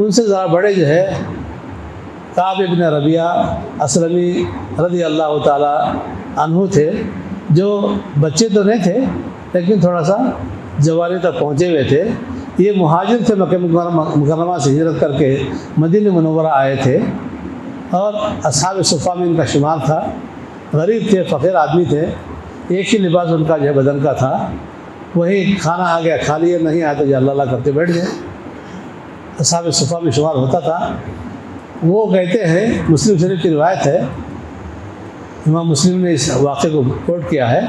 उनसे ज़्यादा बड़े जो है काब इब्न रबिया असलमी रज़ियल्लाहु ताला अन्हु थे, जो बच्चे तो नहीं थे लेकिन थोड़ा सा जवानी तक पहुँचे हुए थे। ये मुहाजिर थे, मक्का मुकर्रमा से हिजरत करके मदीना मुनव्वरा आए थे और असहाब सुफ़ा में इनका शुमार था। गरीब थे, फ़कीर आदमी थे, एक ही लिबास उनका जो है बदन का था। वही खाना आ गया खा लिए, नहीं आया तो अल्लाह अल्लाह करते बैठ गए। असहाब सुफ़ा में शुमार होता था। वो कहते हैं, मुस्लिम शरीफ की रिवायत है, इमाम मुस्लिम ने इस वाक़े को कोट किया है।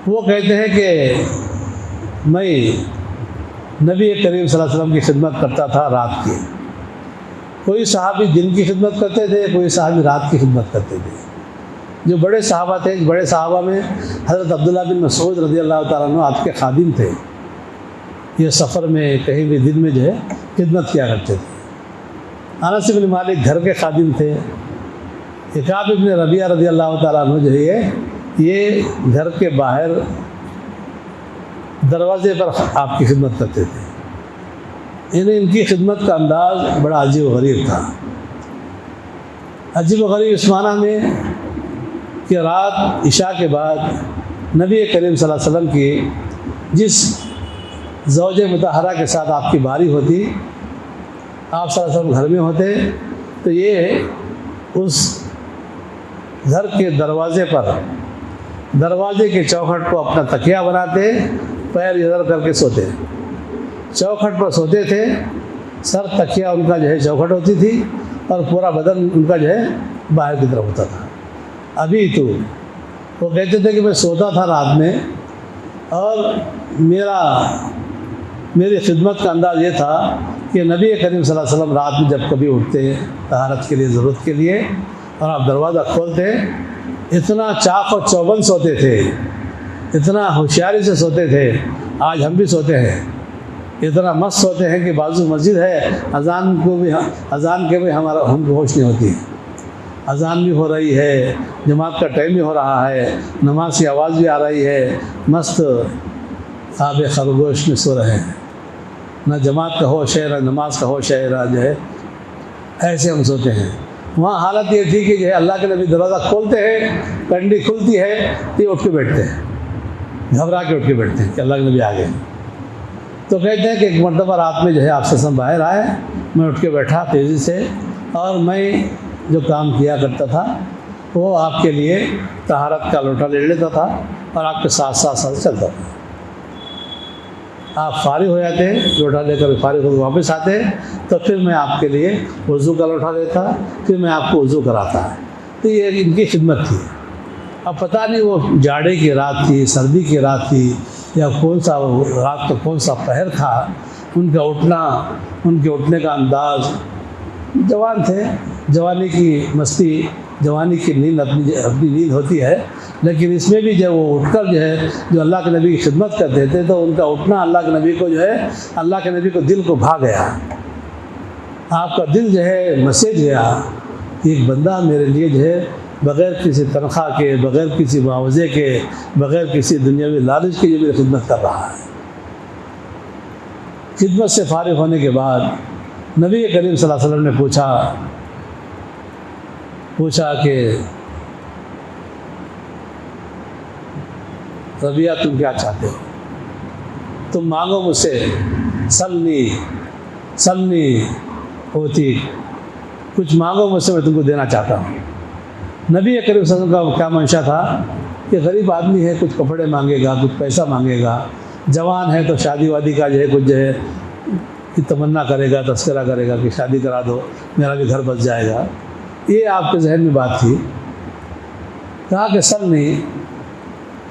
वो कहते हैं कि मैं नबी करीम सल्लल्लाहु अलैहि वसल्लम की खिदमत करता था रात की। कोई सहाबी दिन की खिदमत करते थे, कोई सहाबी रात की खिदमत करते थे। जो बड़े सहाबा थे, बड़े सहाबा में हज़रत अब्दुल्लाह बिन मसूद रज़ियल्लाहु ताला अन्हु आपके खादिम थे। ये सफ़र में कहीं भी दिन में जो है खिदमत किया करते थे। अनस इब्न मालिक घर के खादिम थे। काब इब्न रबिया रज़ियल्लाहु ताला अन्हु जो है ये घर के बाहर दरवाज़े पर आपकी खिदमत करते थे। इनकी खिदमत का अंदाज़ बड़ा अजीब व गरीब था। अजीब व गरीब इस माना में कि रात इशा के बाद नबी करीम सल्लल्लाहु अलैहि वसल्लम की जिस ज़ौज मुतहरा के साथ आपकी बारी होती, आप सल्लल्लाहु अलैहि वसल्लम घर में होते, तो ये उस घर के दरवाज़े के चौखट को अपना तकिया बनाते, पैर इधर करके सोते, चौखट पर सोते थे। सर तकिया उनका जो है चौखट होती थी और पूरा बदन उनका जो है बाहर की तरफ होता था। अभी तो वो कहते थे कि मैं सोता था रात में और मेरी खिदमत का अंदाज़ ये था कि नबी करीम सल्लल्लाहु अलैहि वसल्लम रात में जब कभी उठते तहारत के लिए, ज़रूरत के लिए, और आप दरवाज़ा खोलते, इतना चाक और चौबंद सोते थे, इतना होशियारी से सोते थे। आज हम भी सोते हैं, इतना मस्त सोते हैं कि बाजू मस्जिद है, अज़ान के भी हमको होश नहीं होती। अज़ान भी हो रही है, जमात का टाइम भी हो रहा है, नमाज की आवाज़ भी आ रही है, मस्त आब खरगोश में सो रहे हैं। न जमात का होश है, न नमाज का होश है, जो है ऐसे हम सोते हैं। वहाँ हालत ये थी कि जो है अल्लाह के नबी दरवाज़ा खोलते हैं, कंडी खुलती है, ये उठ के बैठते हैं, घबरा के उठ के बैठते हैं कि अल्लाह के नबी आ गए। तो कहते हैं कि एक मरतबा रात में जो है आपसे सब बाहर आए, मैं उठ के बैठा तेज़ी से, और मैं जो काम किया करता था वो आपके लिए तहारत का लोटा ले लेता था और आपके साथ चलता था। आप फारिग हो जाते, लोटा लेकर फारिग होकर वापस आते, तो फिर मैं आपके लिए वज़ू का लोटा लेता, फिर मैं आपको वज़ू कराता। तो ये इनकी खिदमत थी। अब पता नहीं वो जाड़े की रात थी, सर्दी की रात थी, या कौन सा रात का कौन सा पहर था, उनका उठना, उनके उठने का अंदाज़। जवान थे, जवानी की मस्ती, जवानी की नींद अपनी नींद होती है, लेकिन इसमें भी जब वो उठकर जो है जो अल्लाह के नबी की खिदमत करते थे, तो उनका उठना अल्लाह के नबी को जो है, अल्लाह के नबी को दिल को भा गया। आपका दिल जो है मसेज गया, एक बंदा मेरे लिए जो है बग़ैर किसी तनख्वाह के, बग़ैर किसी मुआवजे के, बग़ैर किसी दुनियावी लालच के जो मेरी खिदमत कर रहा है। खिदमत से फारिग होने के बाद नबी करीम सल्लल्लाहु अलैहि वसल्लम ने पूछा कि रबिया तुम क्या चाहते हो, तुम मांगो मुझसे, सलनी होती, कुछ मांगो मुझसे, मैं तुमको देना चाहता हूँ। नबी करीम सल्लल्लाहु अलैहि वसल्लम का क्या मंशा था कि गरीब आदमी है, कुछ कपड़े मांगेगा, कुछ पैसा मांगेगा, जवान है तो शादी वादी का जो है कुछ जो है कि तमन्ना करेगा, तस्करा करेगा कि शादी करा दो, मेरा भी घर बस जाएगा। ये आपके जहन में बात थी। कहा कि सब नहीं,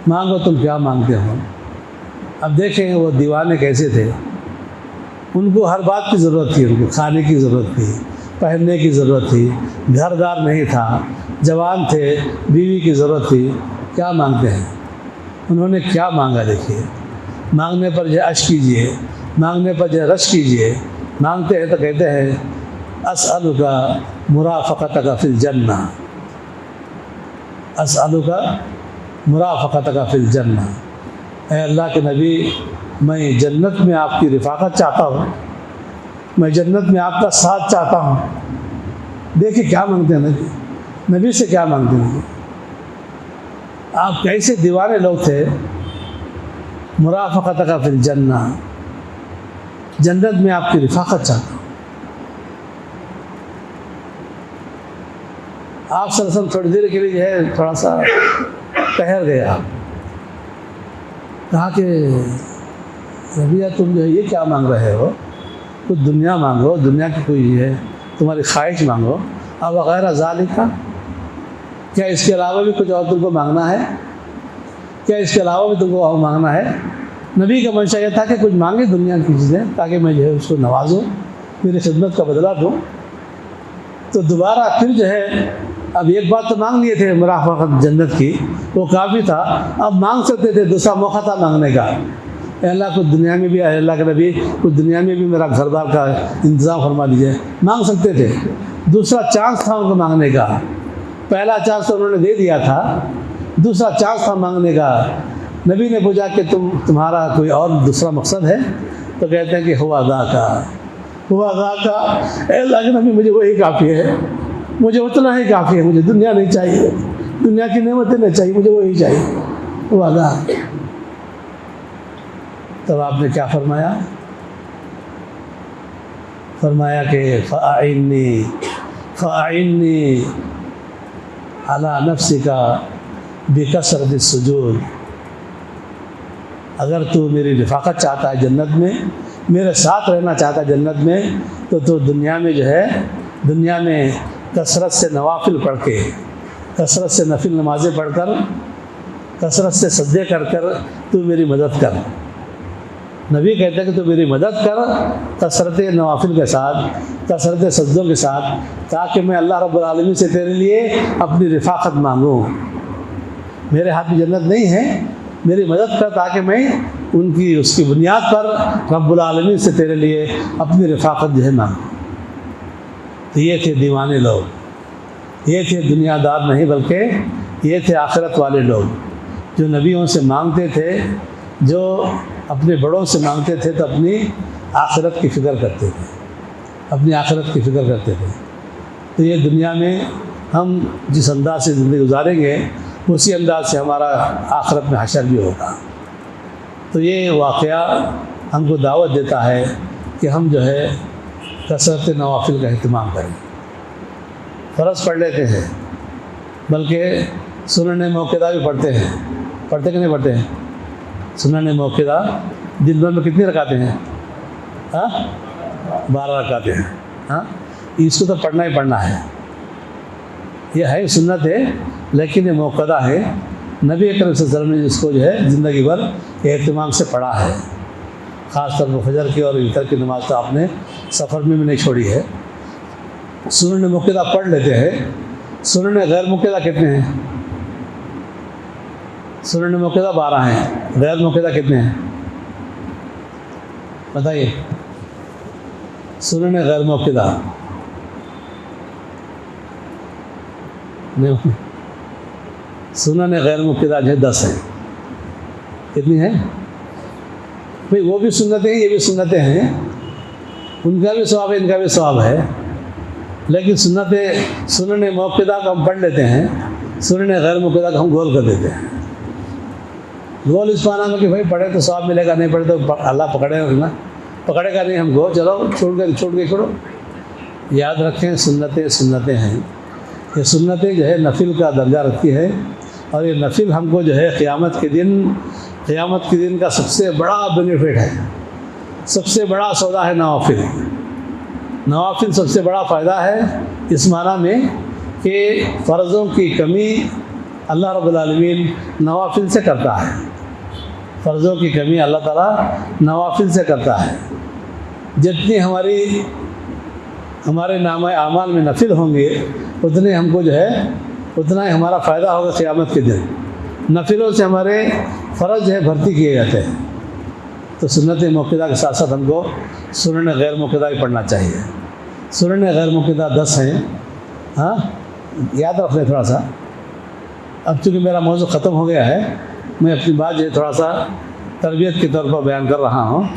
मांगो तुम क्या मांगते हो। अब देखें वो दीवाने कैसे थे, उनको हर बात की ज़रूरत थी, उनको खाने की ज़रूरत थी, पहनने की ज़रूरत थी, घरदार नहीं था, जवान थे, बीवी की ज़रूरत थी। क्या मांगते हैं? उन्होंने क्या मांगा देखिए। मांगने पर जो अश कीजिए, मांगने पर जो रश कीजिए। मांगते हैं तो कहते हैं असअलुका मुराफ़क़तका फ़िल जन्ना, असअलुका मुराफ़क़तका फ़िल जन्ना। ऐ अल्लाह के नबी, मैं जन्नत में आपकी रिफ़ाक़त चाहता हूँ, मैं जन्नत में आपका साथ चाहता हूँ। देखिए क्या मांगते हैं नबी, नबी से क्या मांगते हैं। आप कैसे दीवाने लोग थे। मुराफ़क़तका फ़िल जन्ना, जन्नत में आपकी रिफ़ाक़त चाहता हूँ। आप सरसम थोड़ी देर के लिए जो है थोड़ा सा ठहर गए। आप कहा कि रबिया तुम जो है ये क्या मांग रहे हो, कुछ दुनिया मांगो, दुनिया की कोई है तुम्हारी ख्वाहिश मांगो। अब वगैरह ज़ालिका, क्या इसके अलावा भी कुछ और तुमको मांगना है? क्या इसके अलावा भी तुमको और मांगना है? नबी का मंशा यह था कि कुछ मांगे दुनिया की चीज़ें, ताकि मैं जो है उसको नवाजूँ, मेरी खिदमत का बदला दूँ। तो दोबारा फिर जो है, अब एक बात तो मांग लिए थे मुराफ़क़त जन्नत की, वो काफ़ी था। अब मांग सकते थे, दूसरा मौका था मांगने का। अल्लाह कुछ दुनिया में भी, अल्लाह के नबी कुछ दुनिया में भी मेरा घर बार का इंतज़ाम फरमा दीजिए, मांग सकते थे। दूसरा चांस था उनको मांगने का। पहला चांस तो उन्होंने दे दिया था, दूसरा चांस था मांगने का। नबी ने पूछा कि तुम्हारा कोई और दूसरा मकसद है? तो कहते हैं कि हुआ अदा का, हुआ अदा का। अल्लाह के नबी मुझे वही काफ़ी है, मुझे उतना ही काफ़ी है, मुझे दुनिया नहीं चाहिए, दुनिया की नेमतें नहीं चाहिए, मुझे वही चाहिए, हुआ अदा। तब आपने क्या फरमाया? फरमाया कि फ़अइन्नी अला नफ्सिका बिकसरति सुजूद। अगर तू मेरी रिफ़ाक़त चाहता है जन्नत में, मेरे साथ रहना चाहता है जन्नत में, तो तू दुनिया में जो है, दुनिया में कसरत से नवाफिल पढ़ के, कसरत से नफिल नमाज़ें पढ़कर, कसरत से सजदे कर कर तू मेरी मदद कर। नबी कहते हैं कि तू मेरी मदद कर कसरत नवाफिल के साथ, कसरत सजदों के साथ, ताकि मैं अल्लाह रब्बुल आलमीन से तेरे लिए अपनी रिफ़ाक़त मांगूँ। मेरे हाथ में जन्नत नहीं है, मेरी मदद कर ताकि मैं उनकी उसकी बुनियाद पर रब्बुल आलमीन से तेरे लिए अपनी रिफ़ाक़त जो है मांगूँ। तो ये थे दीवाने लोग, ये थे दुनियादार नहीं, बल्कि ये थे आखिरत वाले लोग, जो नबियों से मांगते थे, जो अपने बड़ों से मांगते थे तो अपनी आखिरत की फ़िक्र करते थे, अपनी आखिरत की फ़िक्र करते थे। तो ये दुनिया में हम जिस अंदाज से ज़िंदगी गुजारेंगे, उसी अंदाज से हमारा आखिरत में हशर भी होगा। तो ये वाक़या हमको दावत देता है कि हम जो है कसरत नवाफिल का अहतमाम करें। फ़र्ज़ पढ़ लेते हैं, बल्कि सुनन मौक़िदा भी पढ़ते हैं। पढ़ते कि नहीं पढ़ते हैं? सुनन मौक़िदा दिन भर में कितनी रकातें हैं? हाँ, 12 रकातें हैं। हाँ, इसको तो पढ़ना ही पढ़ना है। यह है सुन्नत है, लेकिन ये मौक़िदा है। नबी अकरम सल्लल्लाहु अलैहि वसल्लम ने जिसको जो है ज़िंदगी भर एहतमाम से पढ़ा है। ख़ास तौर पर फजर की और वितर की नमाज तो आपने सफ़र में भी नहीं छोड़ी है। सुनन मौक़िदा पढ़ लेते हैं। सुनन गैर मौक़िदा कितने हैं? सुनन मौक़िदा 12 हैं, गैर मौक़िदा कितने हैं बताइए? सुनन गैर मौक़िदा नहीं, सुनन गैर मौक़िदा जो है 10 हैं। कितनी है भाई? वो भी सुन्नतें हैं, ये भी सुन्नतें हैं, उनका भी सवाब है, इनका भी सवाब है। लेकिन सुन्नतें, सुनन मौक़िदा को हम पढ़ लेते हैं, सुनन गैर मौक़िदा को हम गोल कर देते हैं। गोल इस माना में कि भाई पढ़े तो सवाब मिलेगा, नहीं पढ़े तो अल्लाह पकड़ेगा ना, पकड़ेगा नहीं हमको, चलो छोड़ के छोड़ो। याद रखें, सुन्नतें सुन्नतें हैं। ये सुन्नतें जो है नफिल का दर्जा रखती है, और ये नफिल हमको जो है क़यामत के दिन क़यामत के दिन का सबसे बड़ा बेनिफिट है, सबसे बड़ा सौदा है नवाफिल। नवाफिल सबसे बड़ा फ़ायदा है इस माना में कि फ़र्ज़ों की कमी अल्लाह रब्बुल आलमीन नवाफिल से करता है। फ़र्ज़ों की कमी अल्लाह ताला नवाफिल से करता है। जितनी हमारे नाम आमाल में नफिल होंगे उतने हमको जो है उतना ही हमारा फ़ायदा होगा क़यामत के दिन। नफिलों से हमारे फ़र्ज़ जो है भर्ती किए जाते हैं। तो सुन्नत मौक़िदा के साथ साथ हमको सुनन गैर मौक़िदा भी पढ़ना चाहिए। सुनन गैर मौक़िदा 10 हैं। हाँ, याद रख लें थोड़ा सा। अब चूँकि मेरा मौज़ू ख़त्म हो गया है, मैं अपनी बात जो है थोड़ा सा तरबियत के तौर पर बयान कर रहा हूँ।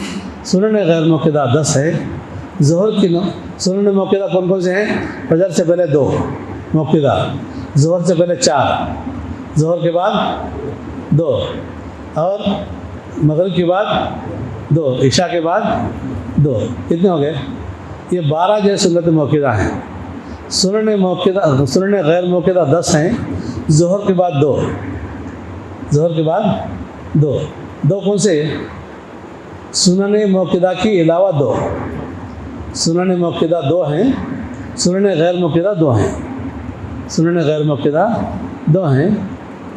सुनन गैर मौक़िदा 10 है। ज़ोहर की सुनन मौक़िदा कौन कौन से हैं? फजर से पहले 2 मौक़िदा, ज़ोहर से पहले 4, ज़ोहर के बाद 2 और मगरिब के बाद 2, इशा के बाद 2। कितने हो गए? ये 12 जो है सुन्नत मौक़िदा हैं। सुनन गैर मौक़िदा 10 हैं। ज़ोहर के बाद 2, ज़ोहर के बाद 2 कौन से? सुनन मौक़िदा के अलावा 2। सुनन मौक़िदा 2 हैं, सुनन गैर मौक़िदा 2 हैं। सुनन गैर मौक़िदा 2 हैं।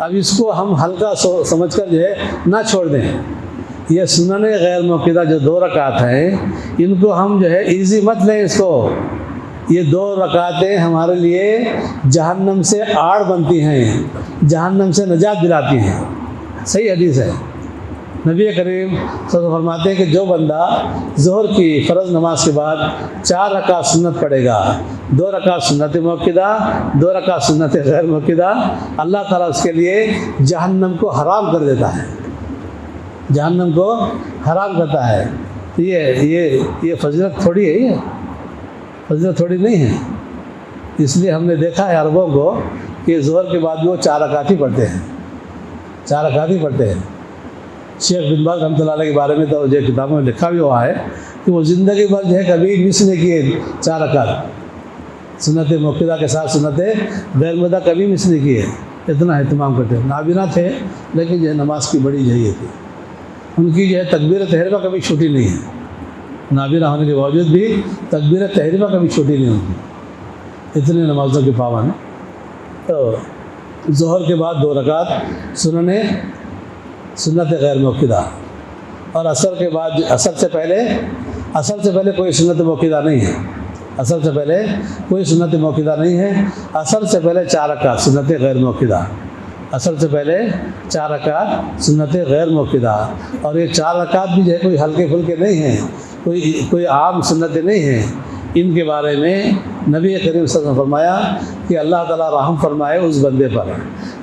अब इसको हम हल्का समझकर जो है ना छोड़ दें। ये सुनन गैर मौक़िदा जो 2 रकात हैं, इनको हम जो है इजी मत लें इसको। ये 2 रकातें हमारे लिए जहन्नम से आड़ बनती हैं, जहन्नम से नजात दिलाती हैं। सही हदीस है। नबी करीम सल्लल्लाहु फरमाते हैं कि जो बंदा ज़ोहर की फ़र्ज़ नमाज के बाद 4 रकात सुन्नत पढ़ेगा, 2 रकात सुन्नत मौक़िदा, 2 रकात सुन्नत गैर मौक़िदा, अल्लाह ताला उसके लिए जहन्नम को हराम कर देता है, जहन्नम को हराम करता है। तो ये फजीलत थोड़ी है, ये फजीलत थोड़ी नहीं है। इसलिए हमने देखा है अरबों को कि ज़ोहर के बाद वो 4 रकात ही पढ़ते हैं, 4 रकात ही पढ़ते हैं। शेख बिन बाज़ रहमतुल्लाह अलैह के बारे में तो जो किताबों में लिखा भी हुआ है कि वो ज़िंदगी भर जो है कभी मिस नहीं किए 4 रकात सुन्नत मौक़िदा के साथ सुन्नत गैर मौक़िदा कभी मिस नहीं किए। इतना एहतमाम करते हैं। नाबिना थे लेकिन जो है नमाज की बड़ी यही थी। उनकी जो है तकबीर तहरीमा कभी छूटी नहीं है। नाबिना होने के बावजूद भी तकबीर तहरीमा कभी छूटी नहीं उनकी, इतने नमाज़ों के पाबंद हैं। तो ज़ोहर के बाद 2 रकात सुन्नत गैर मौक़िदा और असर के बाद असर से पहले कोई सुन्नत मौक़िदा नहीं है। असर से पहले कोई सुन्नत मौक़िदा नहीं है। असर से पहले 4 रकात सुन्नत गैर मौक़िदा, असर से पहले 4 रकात सुन्नत गैर मौक़िदा। और ये 4 रकात भी जो है कोई हल्के फुल्के नहीं हैं, कोई आम सुन्नतें नहीं हैं। इनके बारे में नबी करीम सल्लल्लाहु अलैहि वसल्लम फरमाया कि अल्लाह ताला रहम फरमाए उस बंदे पर,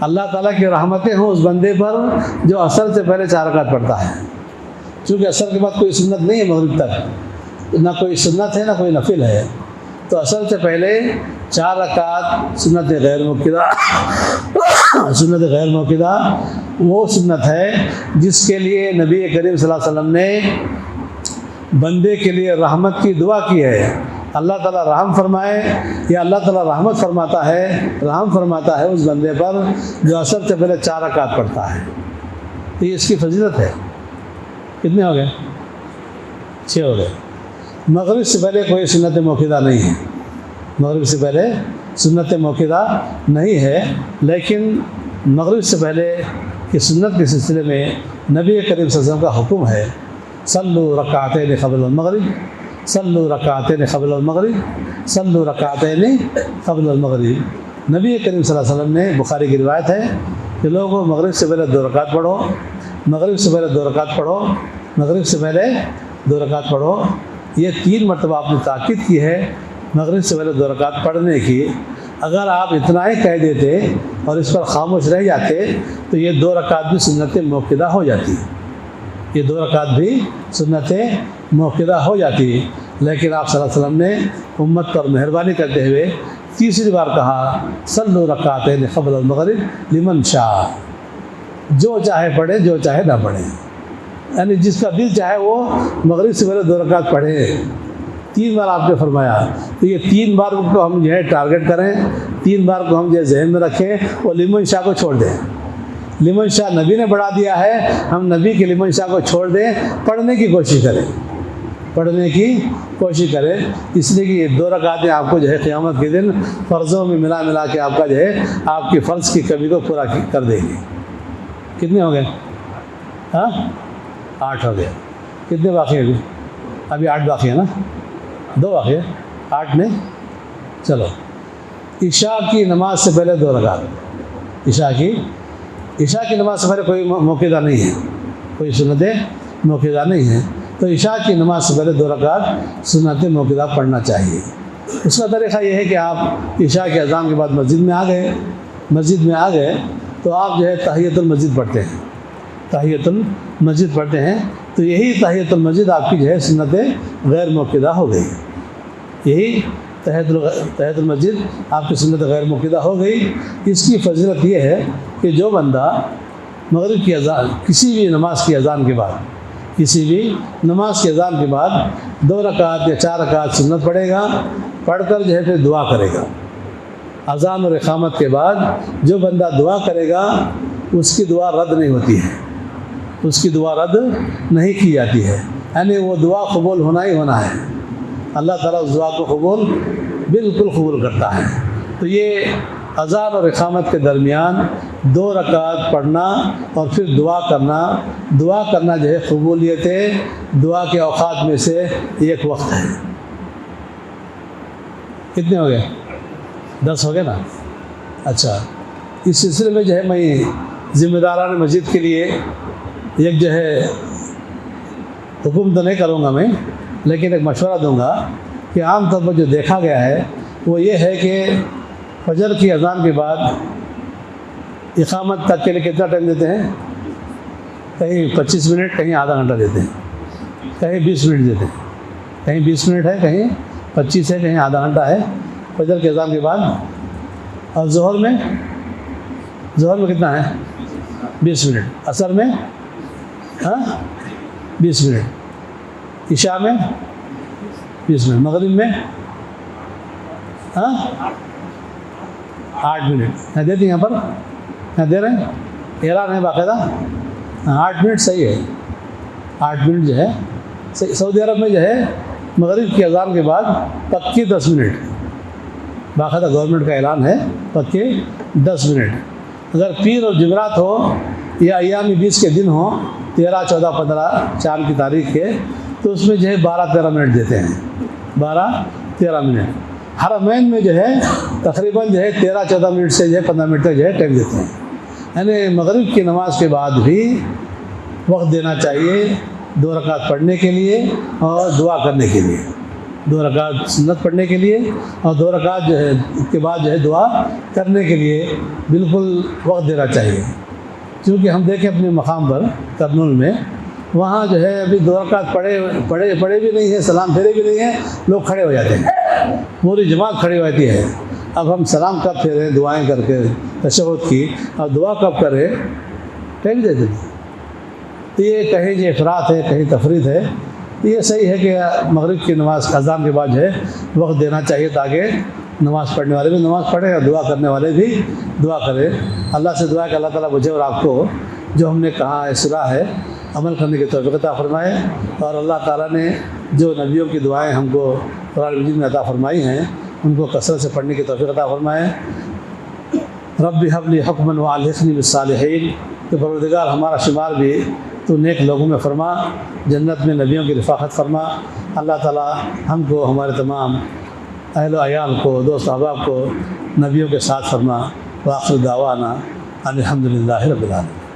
अल्लाह ताला की रहमतें हों उस बंदे पर जो असर से पहले 4 रकात पढ़ता है। चूँकि असर के बाद कोई सुन्नत नहीं है, मगरिब तक ना कोई सुन्नत है ना कोई नफिल है। तो असर से पहले 4 रकात सुन्नत गैर मौक़िदा सुन्नत गैर मौक़िदा वो सुन्नत है जिसके लिए नबी करीम सल्लल्लाहु अलैहि वसल्लम ने बंदे के लिए रहमत की दुआ की है। अल्लाह ताला रहम फरमाए या अल्लाह ताला रहमत फरमाता है, रहम फरमाता है उस बंदे पर जो असर से पहले 4 रकात पढ़ता है। तो ये इसकी फजीलत है। कितने हो गए? 6 हो गए। मगरिब से पहले कोई सुन्नत मौक़िदा नहीं है, मगरिब से पहले सुन्नत मौक़िदा नहीं है। लेकिन मगरिब से पहले की सुन्नत के सिलसिले में नबी करीम सल्लल्लाहु अलैहि वसल्लम का हुक्म है, सल्लु रकातैन क़ब्ल अल-मग़रिब, सल्लु रकातैन क़ब्ल अल-मग़रिब, सल्लु रकातैन क़ब्ल अल-मग़रिब। नबी करीम सल्लल्लाहु अलैहि वसल्लम ने, बुखारी की रिवायत है कि लोगों मगरिब से पहले 2 रकात पढ़ो, मगरिब से पहले 2 रकात पढ़ो, मगरिब से पहले 2 रकात पढ़ो। ये 3 मरतबा आपने ताकीद की है मगरिब से पहले 2 रकात पढ़ने की। अगर आप इतना ही कह देते और इस पर खामोश रह जाते तो ये 2 रकात भी सुन्नत मौक़िदा हो जाती, ये 2 रकात भी सुन्नत मौक़िदा हो जाती। लेकिन आप सल्लल्लाहु अलैहि वसल्लम ने उम्मत पर मेहरबानी करते हुए तीसरी बार कहा, सल्लु रकातैन क़ब्ल अल-मग़रिब लिमन शाअ, जो चाहे पढ़े जो चाहे ना पढ़े, यानी जिसका दिल चाहे वो मगरिब से पहले 2 रकात पढ़े। 3 बार आपने फरमाया। तो ये 3 बार को हम जो है टारगेट करें, 3 बार को हम जो है जहन में रखें और लिमन शाह को छोड़ दें। लिमन शाह नबी ने बढ़ा दिया है, हम नबी के लिमन शाह को छोड़ दें, पढ़ने की कोशिश करें, पढ़ने की कोशिश करें। इसलिए कि ये 2 रकातें आपको जो है क़यामत के दिन फ़र्ज़ों में मिला मिला के आपका जो है आपकी फ़र्ज़ की कमी को पूरा कर देंगे। कितने हो गए? हाँ 8 हो गए। कितने बाकी हैं अभी? अभी 8 बाकी है ना, 2 बाकी है, 8 में। चलो, इशा की नमाज से पहले 2 रकात। इशा की नमाज से पहले कोई मौक़िदा नहीं है, कोई सुन्नत मौक़िदा नहीं है, तो इशा की नमाज से पहले 2 रकात सुन्नत मौक़िदा पढ़ना चाहिए। उसका तरीक़ा यह है कि आप इशा के अज़ान के बाद मस्जिद में आ गए तो आप जो है तहियतुल मस्जिद पढ़ते हैं, तहियतुल मस्जिद पढ़ते हैं, तो यही तहियतुल मस्जिद आपकी जो है सुन्नत गैर मौक़िदा हो गई। यही तहियतुल मस्जिद आपकी सुन्नत गैर मौक़िदा हो गई। इसकी फजीलत ये है कि जो बंदा मगरिब की अज़ान, किसी भी नमाज की अज़ान के बाद, किसी भी नमाज के अज़ान के बाद 2 रकात या 4 रकात सुन्नत पढ़ेगा, पढ़कर जो है फिर दुआ करेगा। अज़ान और इक़ामत के बाद जो बंदा दुआ करेगा उसकी दुआ रद्द नहीं होती है, उसकी दुआ रद्द नहीं की जाती है, यानी वो दुआ कबूल होना ही होना है। अल्लाह ताला उस दुआ को बिल्कुल कबूल करता है। तो ये अज़ान और इक़ामत के दरमियान 2 रकात पढ़ना और फिर दुआ करना जो है कबूलियत दुआ के औक़ात में से एक वक्त है। कितने हो गए? 10 हो गए ना। अच्छा, इस सिलसिले में जो है मैं ज़िम्मेदारान मस्जिद के लिए एक जो है हुक्म तो नहीं करूँगा मैं, लेकिन एक मशवरा दूँगा कि आम तौर पर जो देखा गया है वो ये है कि फजर की अज़ान के बाद इक़ामत तक के लिए कितना टाइम देते हैं? कहीं 25 मिनट, कहीं आधा घंटा देते हैं, कहीं 20 मिनट देते हैं, कहीं 20 मिनट है, कहीं 25 है, कहीं आधा घंटा है फजर की अज़ान के बाद। और ज़ोहर में कितना है? 20 मिनट। असर में 20 मिनट। इशा में 20 मिनट। मगरिब में 8 मिनट। यहाँ देते हैं, यहाँ पर यहाँ दे रहे हैं, ऐलान है बाकायदा। 8 मिनट सही है, 8 मिनट जो है सही। सऊदी अरब में जो है मगरिब की अज़ान के बाद पक्की 10 मिनट, बाकायदा गवर्नमेंट का ऐलान है, पक्के 10 मिनट। अगर पीर और जुमरात हो या अय्यामी 20 के दिन हो, 13, 14, 15 चाँद की तारीख के, तो उसमें जो है 12-13 मिनट देते हैं, 12-13 मिनट। हरमैन में जो है तकरीबन जो है 13-14 मिनट से जो है 15 मिनट तक जो है टाइम देते हैं। यानी मगरिब की नमाज के बाद भी वक्त देना चाहिए 2 रकात पढ़ने के लिए और दुआ करने के लिए, 2 रकात सुन्नत पढ़ने के लिए और 2 रकात जो है उसके बाद जो है दुआ करने के लिए बिल्कुल वक्त देना चाहिए। क्योंकि हम देखें अपने मकाम पर करनूल में, वहाँ जो है अभी 2 रकात पढ़े भी नहीं है, सलाम फेरे भी नहीं है, लोग खड़े हो जाते हैं, पूरी जमात खड़ी होती है। अब हम सलाम कब फेरें दुआएं करके तशहुद की, और दुआ कब करें? टाइम दे देते। तो ये कहीं जो इफ़रात है, कहीं तफरीत है। तो ये सही है कि मगरिब की नमाज अज़ान के बाद जो है वक्त देना चाहिए, ताकि नमाज़ पढ़ने वाले भी नमाज़ पढ़ें और दुआ करने वाले भी दुआ करें। अल्लाह से दुआ कि अल्लाह ताला मुझे और आपको जो हमने कहा है, सुना है, अमल करने की तौफ़ीक़ अता फ़रमाए। और अल्लाह ताला ने जो नबियों की दुआएं हमको कुरान मजीद में अता फ़रमाई हैं, उनको कसरत से पढ़ने की तौफ़ीक़ अता फ़रमाए। रब्बि हब्ली हुक्मन व अलहिक़नी बिस्सालिहीन, कि परवरदिगार हमारा शुमार भी तो नेक लोगों में फरमा, जन्नत में नबियों की रफ़ाक़त फरमा। अल्लाह ताला हमको, हमारे तमाम अहल अयाल को, दोस्त अहबाब को नबियों के साथ फरमा। व आखिर दावाना अनिल हम्दुलिल्लाहि रब्बिल आलमीन।